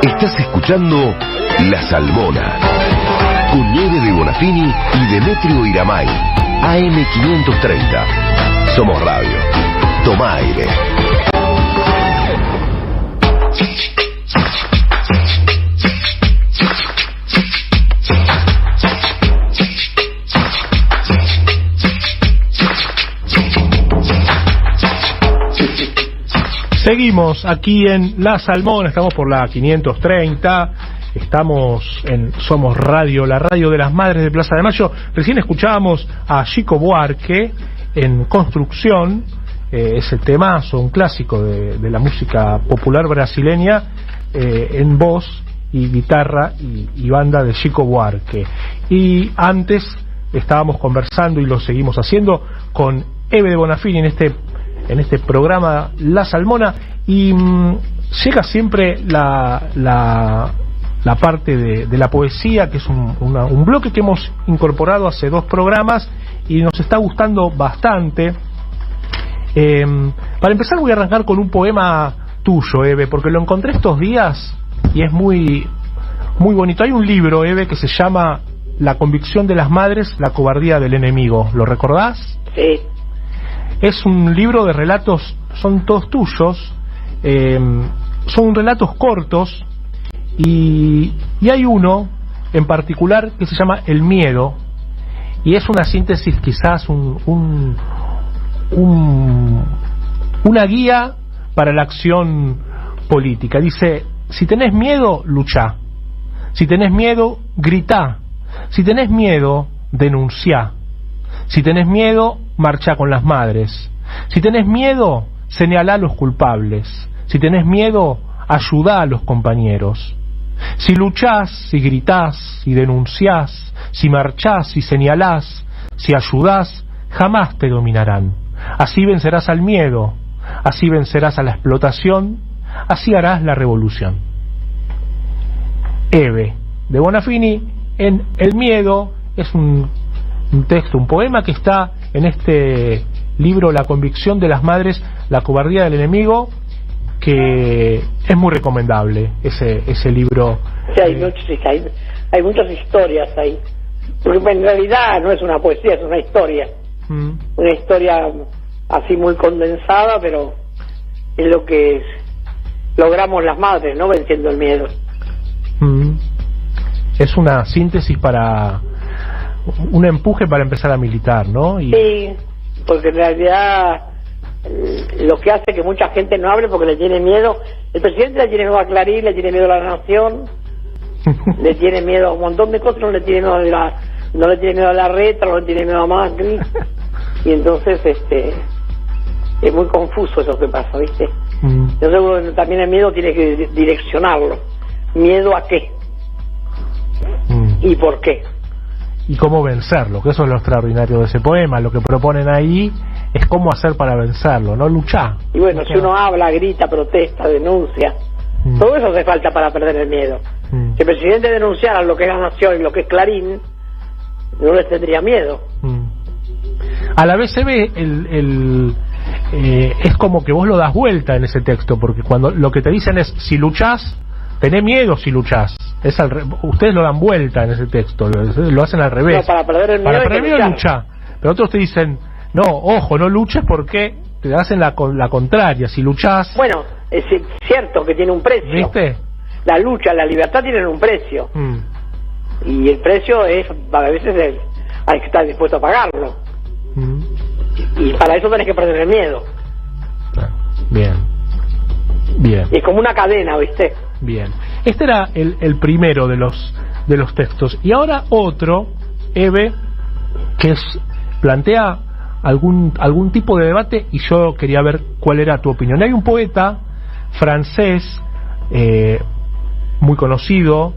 Estás escuchando La Salmona, con Nieve de Bonafini y Demetrio Iramay. AM530. Somos radio. Toma aire. Seguimos aquí en La Salmona, estamos por la 530, estamos en Somos Radio, la radio de las madres de Plaza de Mayo. Recién escuchábamos a Chico Buarque en Construcción, ese temazo, un clásico de la música popular brasileña, en voz y guitarra y banda de Chico Buarque. Y antes estábamos conversando, y lo seguimos haciendo, con Eve de Bonafini en este programa La Salmona, y llega siempre la parte de la poesía, que es un bloque que hemos incorporado hace 2 programas y nos está gustando bastante. Para empezar voy a arrancar con un poema tuyo, Eve, porque lo encontré estos días y es muy, muy bonito. Hay un libro, Eve, que se llama La convicción de las madres, la cobardía del enemigo. ¿Lo recordás? Sí. Es un libro de relatos, son todos tuyos, son relatos cortos, y hay uno en particular que se llama El miedo, y es una síntesis, quizás una guía para la acción política. Dice: si tenés miedo, luchá; si tenés miedo, gritá; si tenés miedo, denunciá; si tenés miedo, marchá con las madres; si tenés miedo, señalá a los culpables; si tenés miedo, ayudá a los compañeros. Si luchás, si gritás, si denunciás, si marchás, si señalás, si ayudás, jamás te dominarán. Así vencerás al miedo, así vencerás a la explotación, así harás la revolución. Eve de Bonafini en El miedo. Es un texto, un poema que está en este libro La convicción de las madres, la cobardía del enemigo, que es muy recomendable ese libro. Sí, hay muchas historias ahí, porque en realidad no es una poesía, es una historia. Una historia así muy condensada, pero es lo que logramos las madres, ¿no? Venciendo el miedo. Es una síntesis para un empuje para empezar a militar, ¿no? Sí, porque en realidad lo que hace que mucha gente no hable porque le tiene miedo. El presidente le tiene miedo a Clarín, le tiene miedo a La Nación, le tiene miedo a un montón de cosas, no le tiene miedo no le tiene miedo a la Reta, no le tiene miedo a Macri, y entonces es muy confuso eso que pasa, ¿viste? Yo creo que también el miedo tiene que direccionarlo. ¿Miedo a qué? ¿Y por qué? Y cómo vencerlo, que eso es lo extraordinario de ese poema. Lo que proponen ahí es cómo hacer para vencerlo, ¿no? Luchar. Y bueno, si uno habla, grita, protesta, denuncia, todo eso hace falta para perder el miedo. Si el presidente denunciara lo que es La Nación y lo que es Clarín, no les tendría miedo. A la vez se ve es como que vos lo das vuelta en ese texto, porque cuando lo que te dicen es: si luchás, tenés miedo si luchás. Ustedes lo dan vuelta en ese texto, lo hacen al revés. No, para perder el miedo, para perder el miedo luchá. Pero otros te dicen: no, ojo, no luches, porque te hacen la contraria. Si luchás... Bueno, es cierto que tiene un precio. ¿Viste? La lucha, la libertad tienen un precio. Y el precio es, a veces, hay que estar dispuesto a pagarlo. Y para eso tenés que perder el miedo. Bien. Y es como una cadena, ¿viste? Bien. Este era el primero de los textos. Y ahora otro, Eve, que plantea algún tipo de debate, y yo quería ver cuál era tu opinión. Hay un poeta francés muy conocido,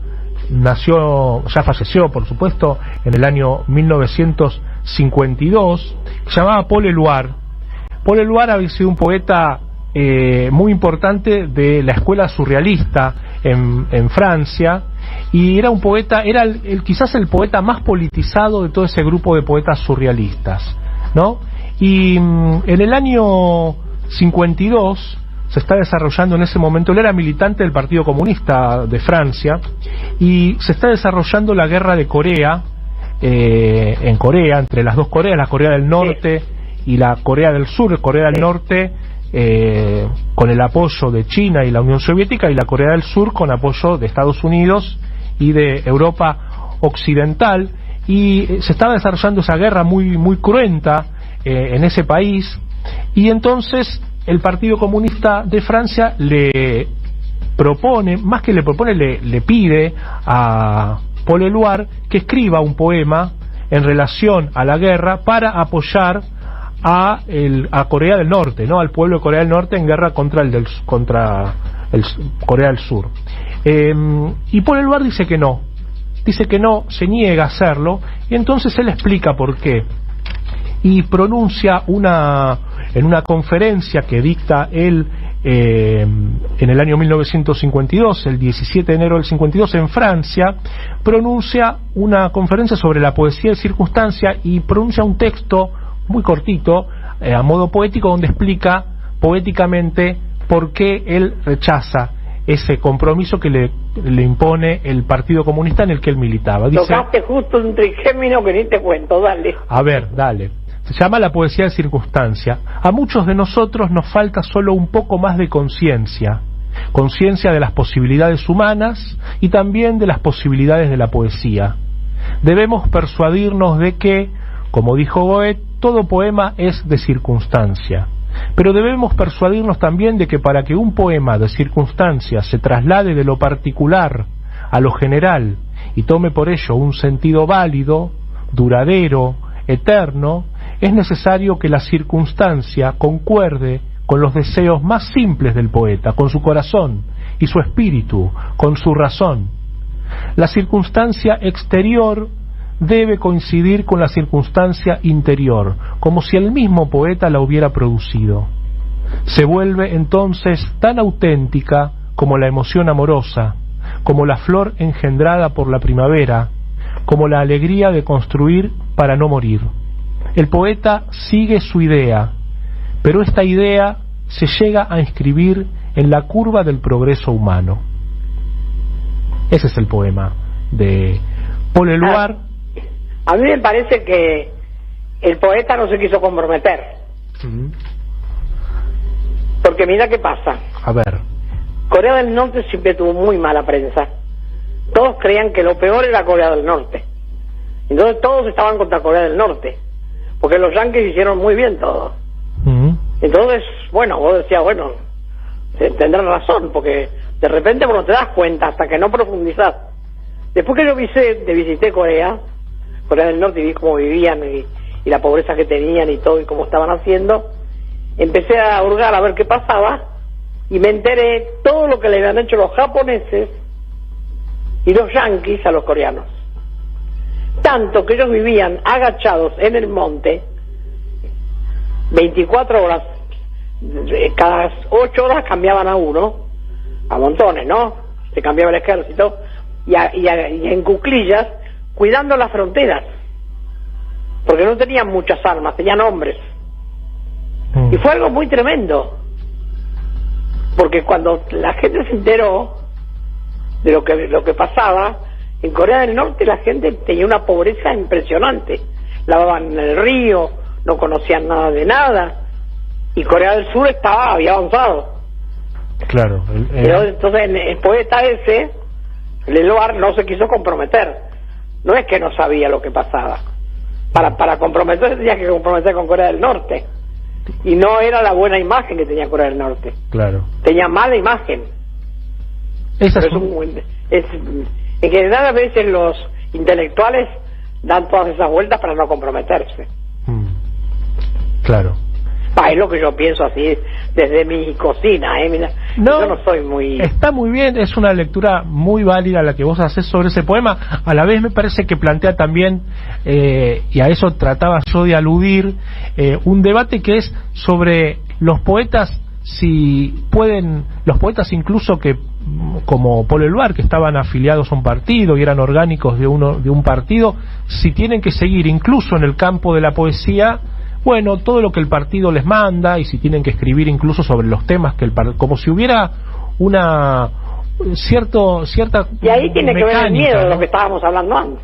ya falleció, por supuesto, en el año 1900 52, que se llamaba Paul Éluard. Paul Éluard había sido un poeta muy importante de la escuela surrealista en Francia, y era un poeta, era quizás el poeta más politizado de todo ese grupo de poetas surrealistas, ¿no? Y en el año 52 se está desarrollando en ese momento, él era militante del Partido Comunista de Francia, y se está desarrollando la guerra de Corea, en Corea, entre las dos Coreas, la Corea del Norte y la Corea del Sur. Corea del Norte con el apoyo de China y la Unión Soviética, y la Corea del Sur con apoyo de Estados Unidos y de Europa Occidental, y se estaba desarrollando esa guerra muy cruenta en ese país, y entonces el Partido Comunista de Francia le propone, más que le propone, le pide a Paul Éluard que escriba un poema en relación a la guerra para apoyar a Corea del Norte, ¿no? Al pueblo de Corea del Norte en guerra contra Corea del Sur. Y Paul Éluard dice que no, se niega a hacerlo, y entonces él explica por qué, y pronuncia en una conferencia que dicta él en el año 1952, el 17 de enero del 52 en Francia, pronuncia una conferencia sobre la poesía de circunstancia, y pronuncia un texto muy cortito, a modo poético, donde explica poéticamente por qué él rechaza ese compromiso que le impone el Partido Comunista en el que él militaba. Dice, tocaste justo un trigémino que ni te cuento, dale. A ver, dale. Se llama la poesía de circunstancia. A muchos de nosotros nos falta solo un poco más de conciencia de las posibilidades humanas y también de las posibilidades de la poesía. Debemos persuadirnos de que, como dijo Goethe, todo poema es de circunstancia. Pero debemos persuadirnos también de que para que un poema de circunstancia se traslade de lo particular a lo general y tome por ello un sentido válido, duradero, eterno, es necesario que la circunstancia concuerde con los deseos más simples del poeta, con su corazón y su espíritu, con su razón. La circunstancia exterior debe coincidir con la circunstancia interior, como si el mismo poeta la hubiera producido. Se vuelve entonces tan auténtica como la emoción amorosa, como la flor engendrada por la primavera, como la alegría de construir para no morir. El poeta sigue su idea, pero esta idea se llega a inscribir en la curva del progreso humano. Ese es el poema de Paul Éluard. A mí me parece que el poeta no se quiso comprometer. Porque mira qué pasa. A ver. Corea del Norte siempre tuvo muy mala prensa. Todos creían que lo peor era Corea del Norte. Entonces todos estaban contra Corea del Norte. Porque los yanquis hicieron muy bien todo. Entonces, bueno, vos decías, bueno, tendrán razón, porque de repente vos no te das cuenta hasta que no profundizás. Después que yo visité Corea del Norte, y vi cómo vivían y la pobreza que tenían y todo, y cómo estaban haciendo, empecé a hurgar a ver qué pasaba, y me enteré todo lo que le habían hecho los japoneses y los yanquis a los coreanos. Tanto que ellos vivían agachados en el monte 24 horas, cada 8 horas cambiaban a uno, a montones, ¿no? Se cambiaba el ejército, y en cuclillas, cuidando las fronteras, porque no tenían muchas armas, tenían hombres. Y fue algo muy tremendo, porque cuando la gente se enteró de lo que pasaba en Corea del Norte, la gente tenía una pobreza impresionante, lavaban en el río, no conocían nada de nada, y Corea del Sur había avanzado. Claro. Pero entonces el poeta ese, Éluard, no se quiso comprometer. No es que no sabía lo que pasaba. Para comprometerse tenía que comprometer con Corea del Norte. Y no era la buena imagen que tenía Corea del Norte. Claro. Tenía mala imagen. En general a veces los intelectuales dan todas esas vueltas para no comprometerse. Claro. Es lo que yo pienso así, desde mi cocina, mira, no, yo no soy muy... Está muy bien, es una lectura muy válida la que vos haces sobre ese poema. A la vez me parece que plantea también, y a eso trataba yo de aludir, un debate que es sobre los poetas, si pueden, los poetas incluso que, como Polo Eluard, que estaban afiliados a un partido y eran orgánicos de un partido, si tienen que seguir incluso en el campo de la poesía, bueno, todo lo que el partido les manda, y si tienen que escribir incluso sobre los temas que el partido, como si hubiera una cierta y ahí tiene mecánica, que ver el miedo, ¿no? de lo que estábamos hablando antes.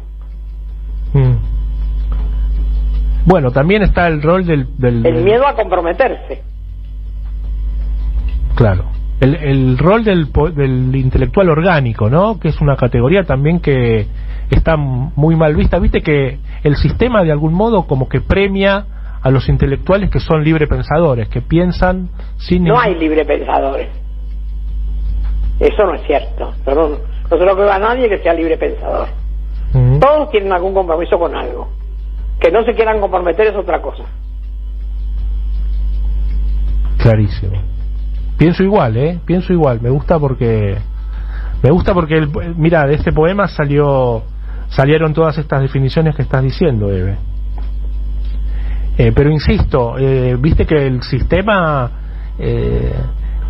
Bueno, también está el rol del miedo a comprometerse. Claro, el rol del intelectual orgánico, ¿no? Que es una categoría también que está muy mal vista. Viste que el sistema de algún modo como que premia a los intelectuales que son librepensadores, que piensan sin... No hay librepensadores. Eso no es cierto. No se lo creo a nadie que sea librepensador. Todos tienen algún compromiso con algo. Que no se quieran comprometer es otra cosa. Clarísimo. Pienso igual, pienso igual. Me gusta porque mira, de este poema salieron todas estas definiciones que estás diciendo, Eve. Pero insisto, viste que el sistema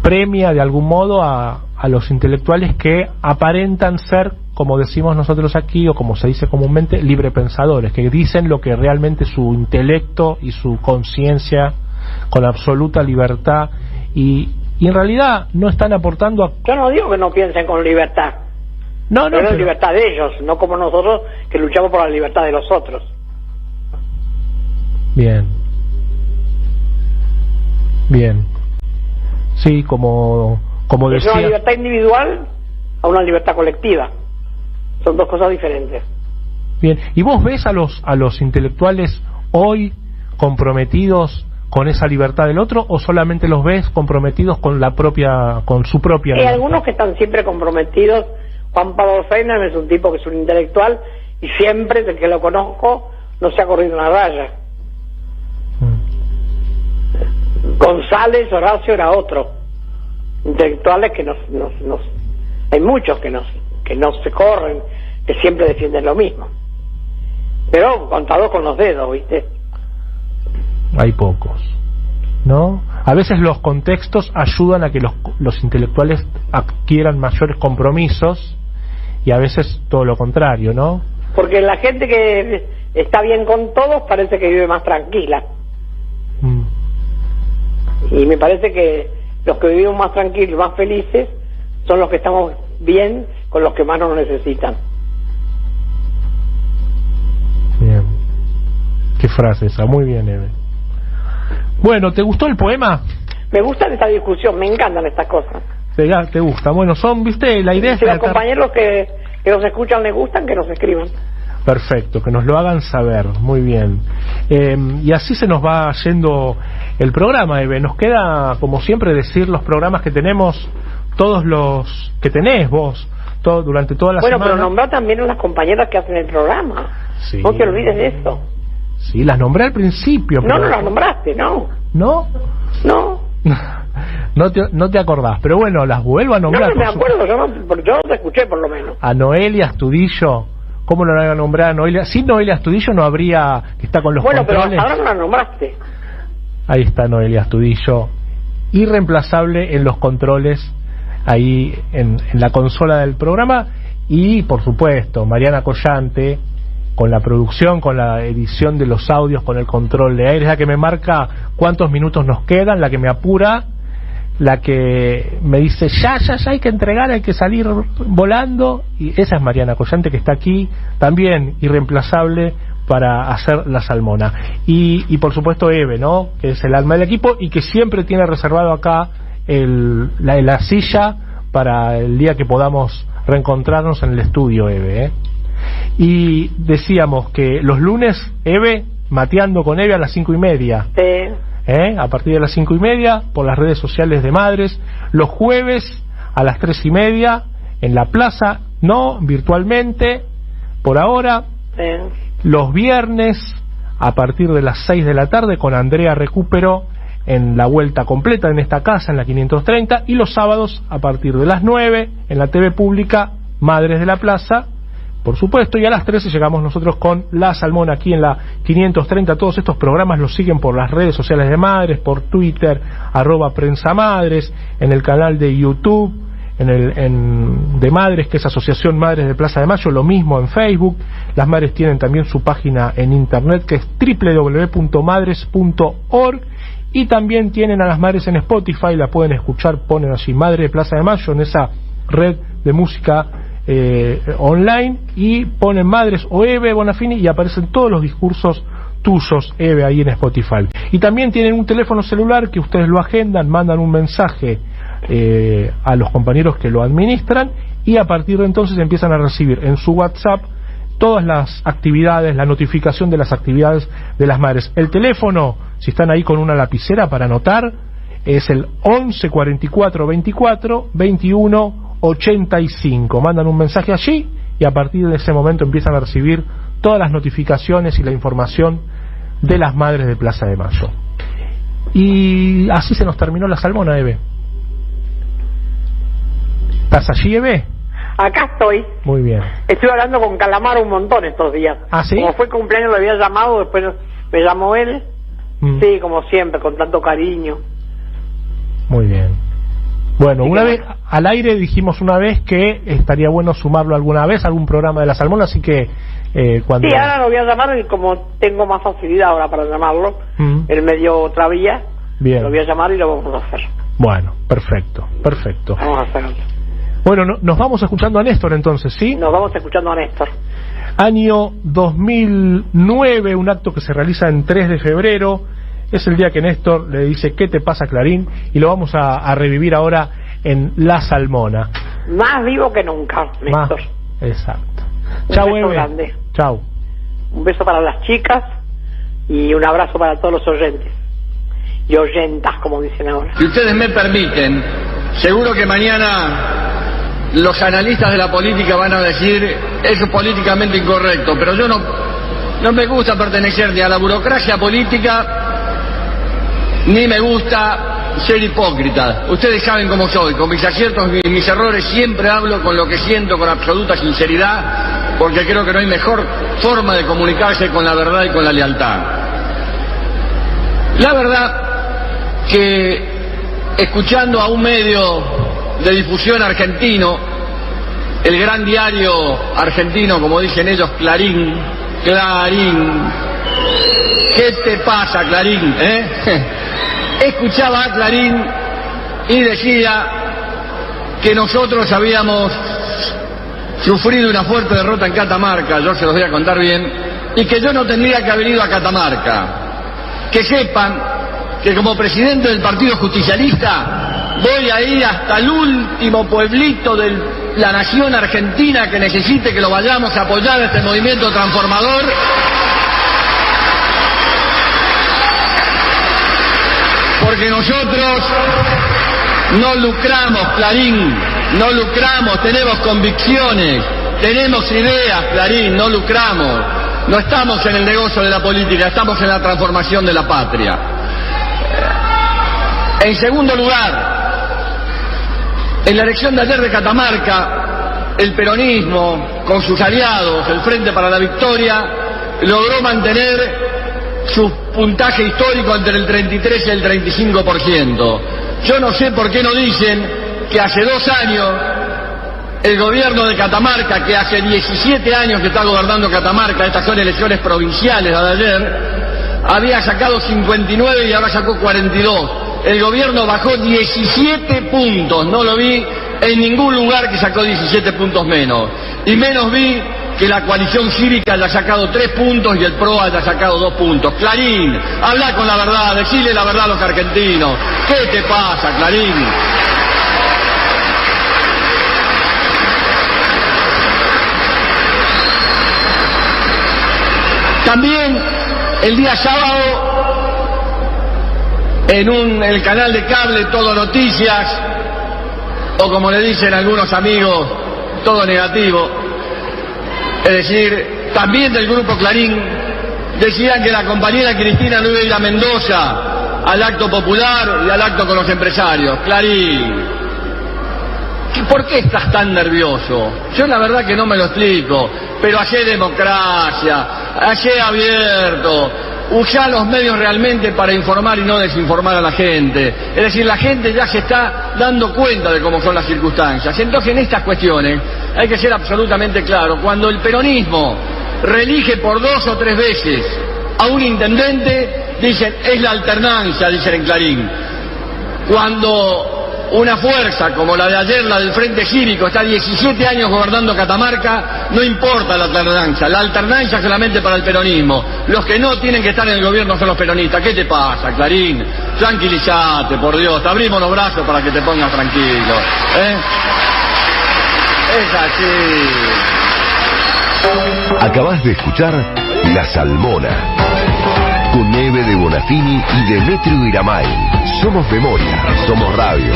premia de algún modo a los intelectuales que aparentan ser, como decimos nosotros aquí, o como se dice comúnmente, librepensadores, que dicen lo que realmente su intelecto y su conciencia con absoluta libertad, y en realidad no están aportando a... Yo no digo que no piensen con libertad. Pero es la libertad de ellos, no como nosotros que luchamos por la libertad de los otros. Bien. Sí, como decía... Es una libertad individual a una libertad colectiva. Son dos cosas diferentes. Bien. ¿Y vos ves a los intelectuales hoy comprometidos con esa libertad del otro, o solamente los ves comprometidos con su propia Hay libertad? algunos que están siempre comprometidos. Juan Pablo Feynman es un tipo que es un intelectual y siempre, desde que lo conozco, no se ha corrido una raya. González, Horacio era otro. Intelectuales que hay muchos que no se corren, que siempre defienden lo mismo. Pero contados con los dedos, ¿viste? Hay pocos, ¿no? A veces los contextos ayudan a que los intelectuales adquieran mayores compromisos, y a veces todo lo contrario, ¿no? Porque la gente que está bien con todos parece que vive más tranquila. Y me parece que los que vivimos más tranquilos, más felices, son los que estamos bien con los que más nos necesitan. Bien. Qué frase esa, muy bien, Eve. Bueno, ¿te gustó el poema? Me gusta esta discusión, me encantan estas cosas. ¿Te gusta? Bueno, viste, la idea si es... los compañeros que nos escuchan les gustan, que nos escriban. Perfecto, que nos lo hagan saber, muy bien. Y así se nos va yendo el programa, Eve. Nos queda, como siempre, decir los programas que tenemos, todos los que tenés vos, durante toda la semana. Bueno, pero nombrá también a las compañeras que hacen el programa. Sí. No te olvides de eso. Sí, las nombré al principio. No, no las nombraste, ¿no? ¿No? No. No te acordás, pero bueno, las vuelvo a nombrar. No me acuerdo, yo no te escuché por lo menos. A Noelia Astudillo, ¿cómo no la voy a nombrar a Noelia? Sin Noelia Astudillo no habría, que está con los controles. Bueno, pero ahora no la nombraste. Ahí está Noelia Astudillo, irreemplazable en los controles, ahí en la consola del programa. Y por supuesto, Mariana Collante, con la producción, con la edición de los audios, con el control de aire, es la que me marca cuántos minutos nos quedan, la que me apura, la que me dice ya hay que entregar, hay que salir volando. Y esa es Mariana Collante, que está aquí también irreemplazable para hacer la salmona. Y por supuesto Eve, ¿no? Que es el alma del equipo y que siempre tiene reservado acá la silla para el día que podamos reencontrarnos en el estudio, Eve, Y decíamos que los lunes, Eve, mateando con Eve a las 5:30. Sí. A partir de las 5:30 por las redes sociales de Madres. Los jueves a las 3:30 en la plaza, no virtualmente por ahora. Sí. Los viernes a partir de las 6 de la tarde con Andrea Recupero en la vuelta completa en esta casa, en la 530, y los sábados a partir de las 9 en la TV pública Madres de la Plaza, por supuesto, y a las 13 llegamos nosotros con La Salmona aquí en la 530. Todos estos programas los siguen por las redes sociales de Madres, por Twitter, @prensamadres, en el canal de YouTube, de Madres, que es Asociación Madres de Plaza de Mayo, lo mismo en Facebook. Las Madres tienen también su página en internet, que es www.madres.org, y también tienen a las Madres en Spotify, la pueden escuchar, ponen allí Madre de Plaza de Mayo en esa red de música online, y ponen Madres o Eve Bonafini y aparecen todos los discursos tuyos, Eve, ahí en Spotify. Y también tienen un teléfono celular que ustedes lo agendan, mandan un mensaje a los compañeros que lo administran, y a partir de entonces empiezan a recibir en su WhatsApp todas las actividades, la notificación de las actividades de las Madres. El teléfono, si están ahí con una lapicera para anotar, es el 11 44 24 21 85. Mandan un mensaje allí y a partir de ese momento empiezan a recibir todas las notificaciones y la información de las Madres de Plaza de Mayo. Y así se nos terminó La Salmona, Eve. ¿Estás allí, Eve? Acá estoy. Muy bien. Estoy hablando con Calamaro un montón estos días. ¿Ah, sí? Como fue cumpleaños lo había llamado, después me llamó él. Sí, como siempre, con tanto cariño. Muy bien. Bueno, una vez al aire dijimos una vez que estaría bueno sumarlo alguna vez a algún programa de La Salmona, así que cuando... Sí, ahora lo voy a llamar, y como tengo más facilidad ahora para llamarlo, él me dio otra vía. Bien. Lo voy a llamar y lo vamos a hacer. Bueno, perfecto, perfecto. Vamos a hacerlo. Bueno, nos vamos escuchando a Néstor entonces, ¿sí? Nos vamos escuchando a Néstor. Año 2009, un acto que se realiza en 3 de febrero. Es el día que Néstor le dice ¿qué te pasa, Clarín? Y lo vamos a revivir ahora en La Salmona. Más vivo que nunca, Néstor. Exacto. Chau, Eve. Grande. Chau. Un beso para las chicas y un abrazo para todos los oyentes. Y oyentas, como dicen ahora. Si ustedes me permiten, seguro que mañana los analistas de la política van a decir eso es políticamente incorrecto, pero yo no me gusta pertenecer ni a la burocracia política, ni me gusta ser hipócrita. Ustedes saben cómo soy, con mis aciertos y mis errores siempre hablo con lo que siento, con absoluta sinceridad, porque creo que no hay mejor forma de comunicarse con la verdad y con la lealtad. La verdad que escuchando a un medio de difusión argentino, el gran diario argentino, como dicen ellos, Clarín, ¿qué te pasa, Clarín? Escuchaba a Clarín y decía que nosotros habíamos sufrido una fuerte derrota en Catamarca, yo se los voy a contar bien, y que yo no tendría que haber ido a Catamarca. Que sepan que como presidente del Partido Justicialista voy a ir hasta el último pueblito de la nación argentina que necesite que lo vayamos a apoyar a este movimiento transformador. Porque nosotros no lucramos, Clarín, no lucramos, tenemos convicciones, tenemos ideas, Clarín, no lucramos. No estamos en el negocio de la política, estamos en la transformación de la patria. En segundo lugar, en la elección de ayer de Catamarca, el peronismo, con sus aliados, el Frente para la Victoria, logró mantener su puntaje histórico entre el 33 y el 35%. Yo no sé por qué no dicen que hace 2 años el gobierno de Catamarca, que hace 17 años que está gobernando Catamarca, estas son elecciones provinciales de ayer, había sacado 59 y ahora sacó 42. El gobierno bajó 17 puntos, no lo vi en ningún lugar que sacó 17 puntos menos. Y menos vi que la coalición cívica haya sacado 3 puntos y el PRO haya sacado 2 puntos. Clarín, habla con la verdad, decile la verdad a los argentinos. ¿Qué te pasa, Clarín? También el día sábado en el canal de cable Todo Noticias, o como le dicen algunos amigos, Todo Negativo, es decir, también del grupo Clarín, decían que la compañera Cristina no iba a ir a Mendoza al acto popular y al acto con los empresarios. Clarín, ¿por qué estás tan nervioso? Yo la verdad que no me lo explico, pero hacé democracia, hacé abierto, usá los medios realmente para informar y no desinformar a la gente. Es decir, la gente ya se está dando cuenta de cómo son las circunstancias. Entonces, en estas cuestiones hay que ser absolutamente claro. Cuando el peronismo reelige por 2 o 3 veces a un intendente, dicen, es la alternancia, dicen en Clarín. Cuando una fuerza como la de ayer, la del Frente Cívico, está 17 años gobernando Catamarca, no importa la alternancia es solamente para el peronismo. Los que no tienen que estar en el gobierno son los peronistas. ¿Qué te pasa, Clarín? Tranquilízate, por Dios, te abrimos los brazos para que te pongas tranquilo. Es así. Acabás de escuchar La Salmona, con Neve de Bonafini y Demetrio Iramay. Somos memoria, somos radio.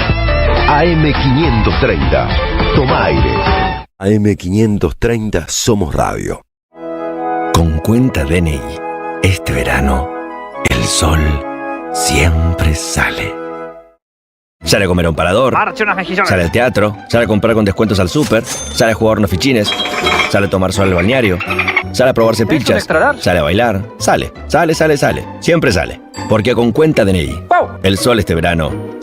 AM530, toma aire. AM530, somos radio. Con cuenta DNI, este verano, el sol siempre sale. Sale a comer a un parador, sale al teatro, sale a comprar con descuentos al súper, sale a jugar unos fichines, sale a tomar sol al balneario, sale a probarse pilchas, sale a bailar, sale, siempre sale. Porque con cuenta DNI, el sol este verano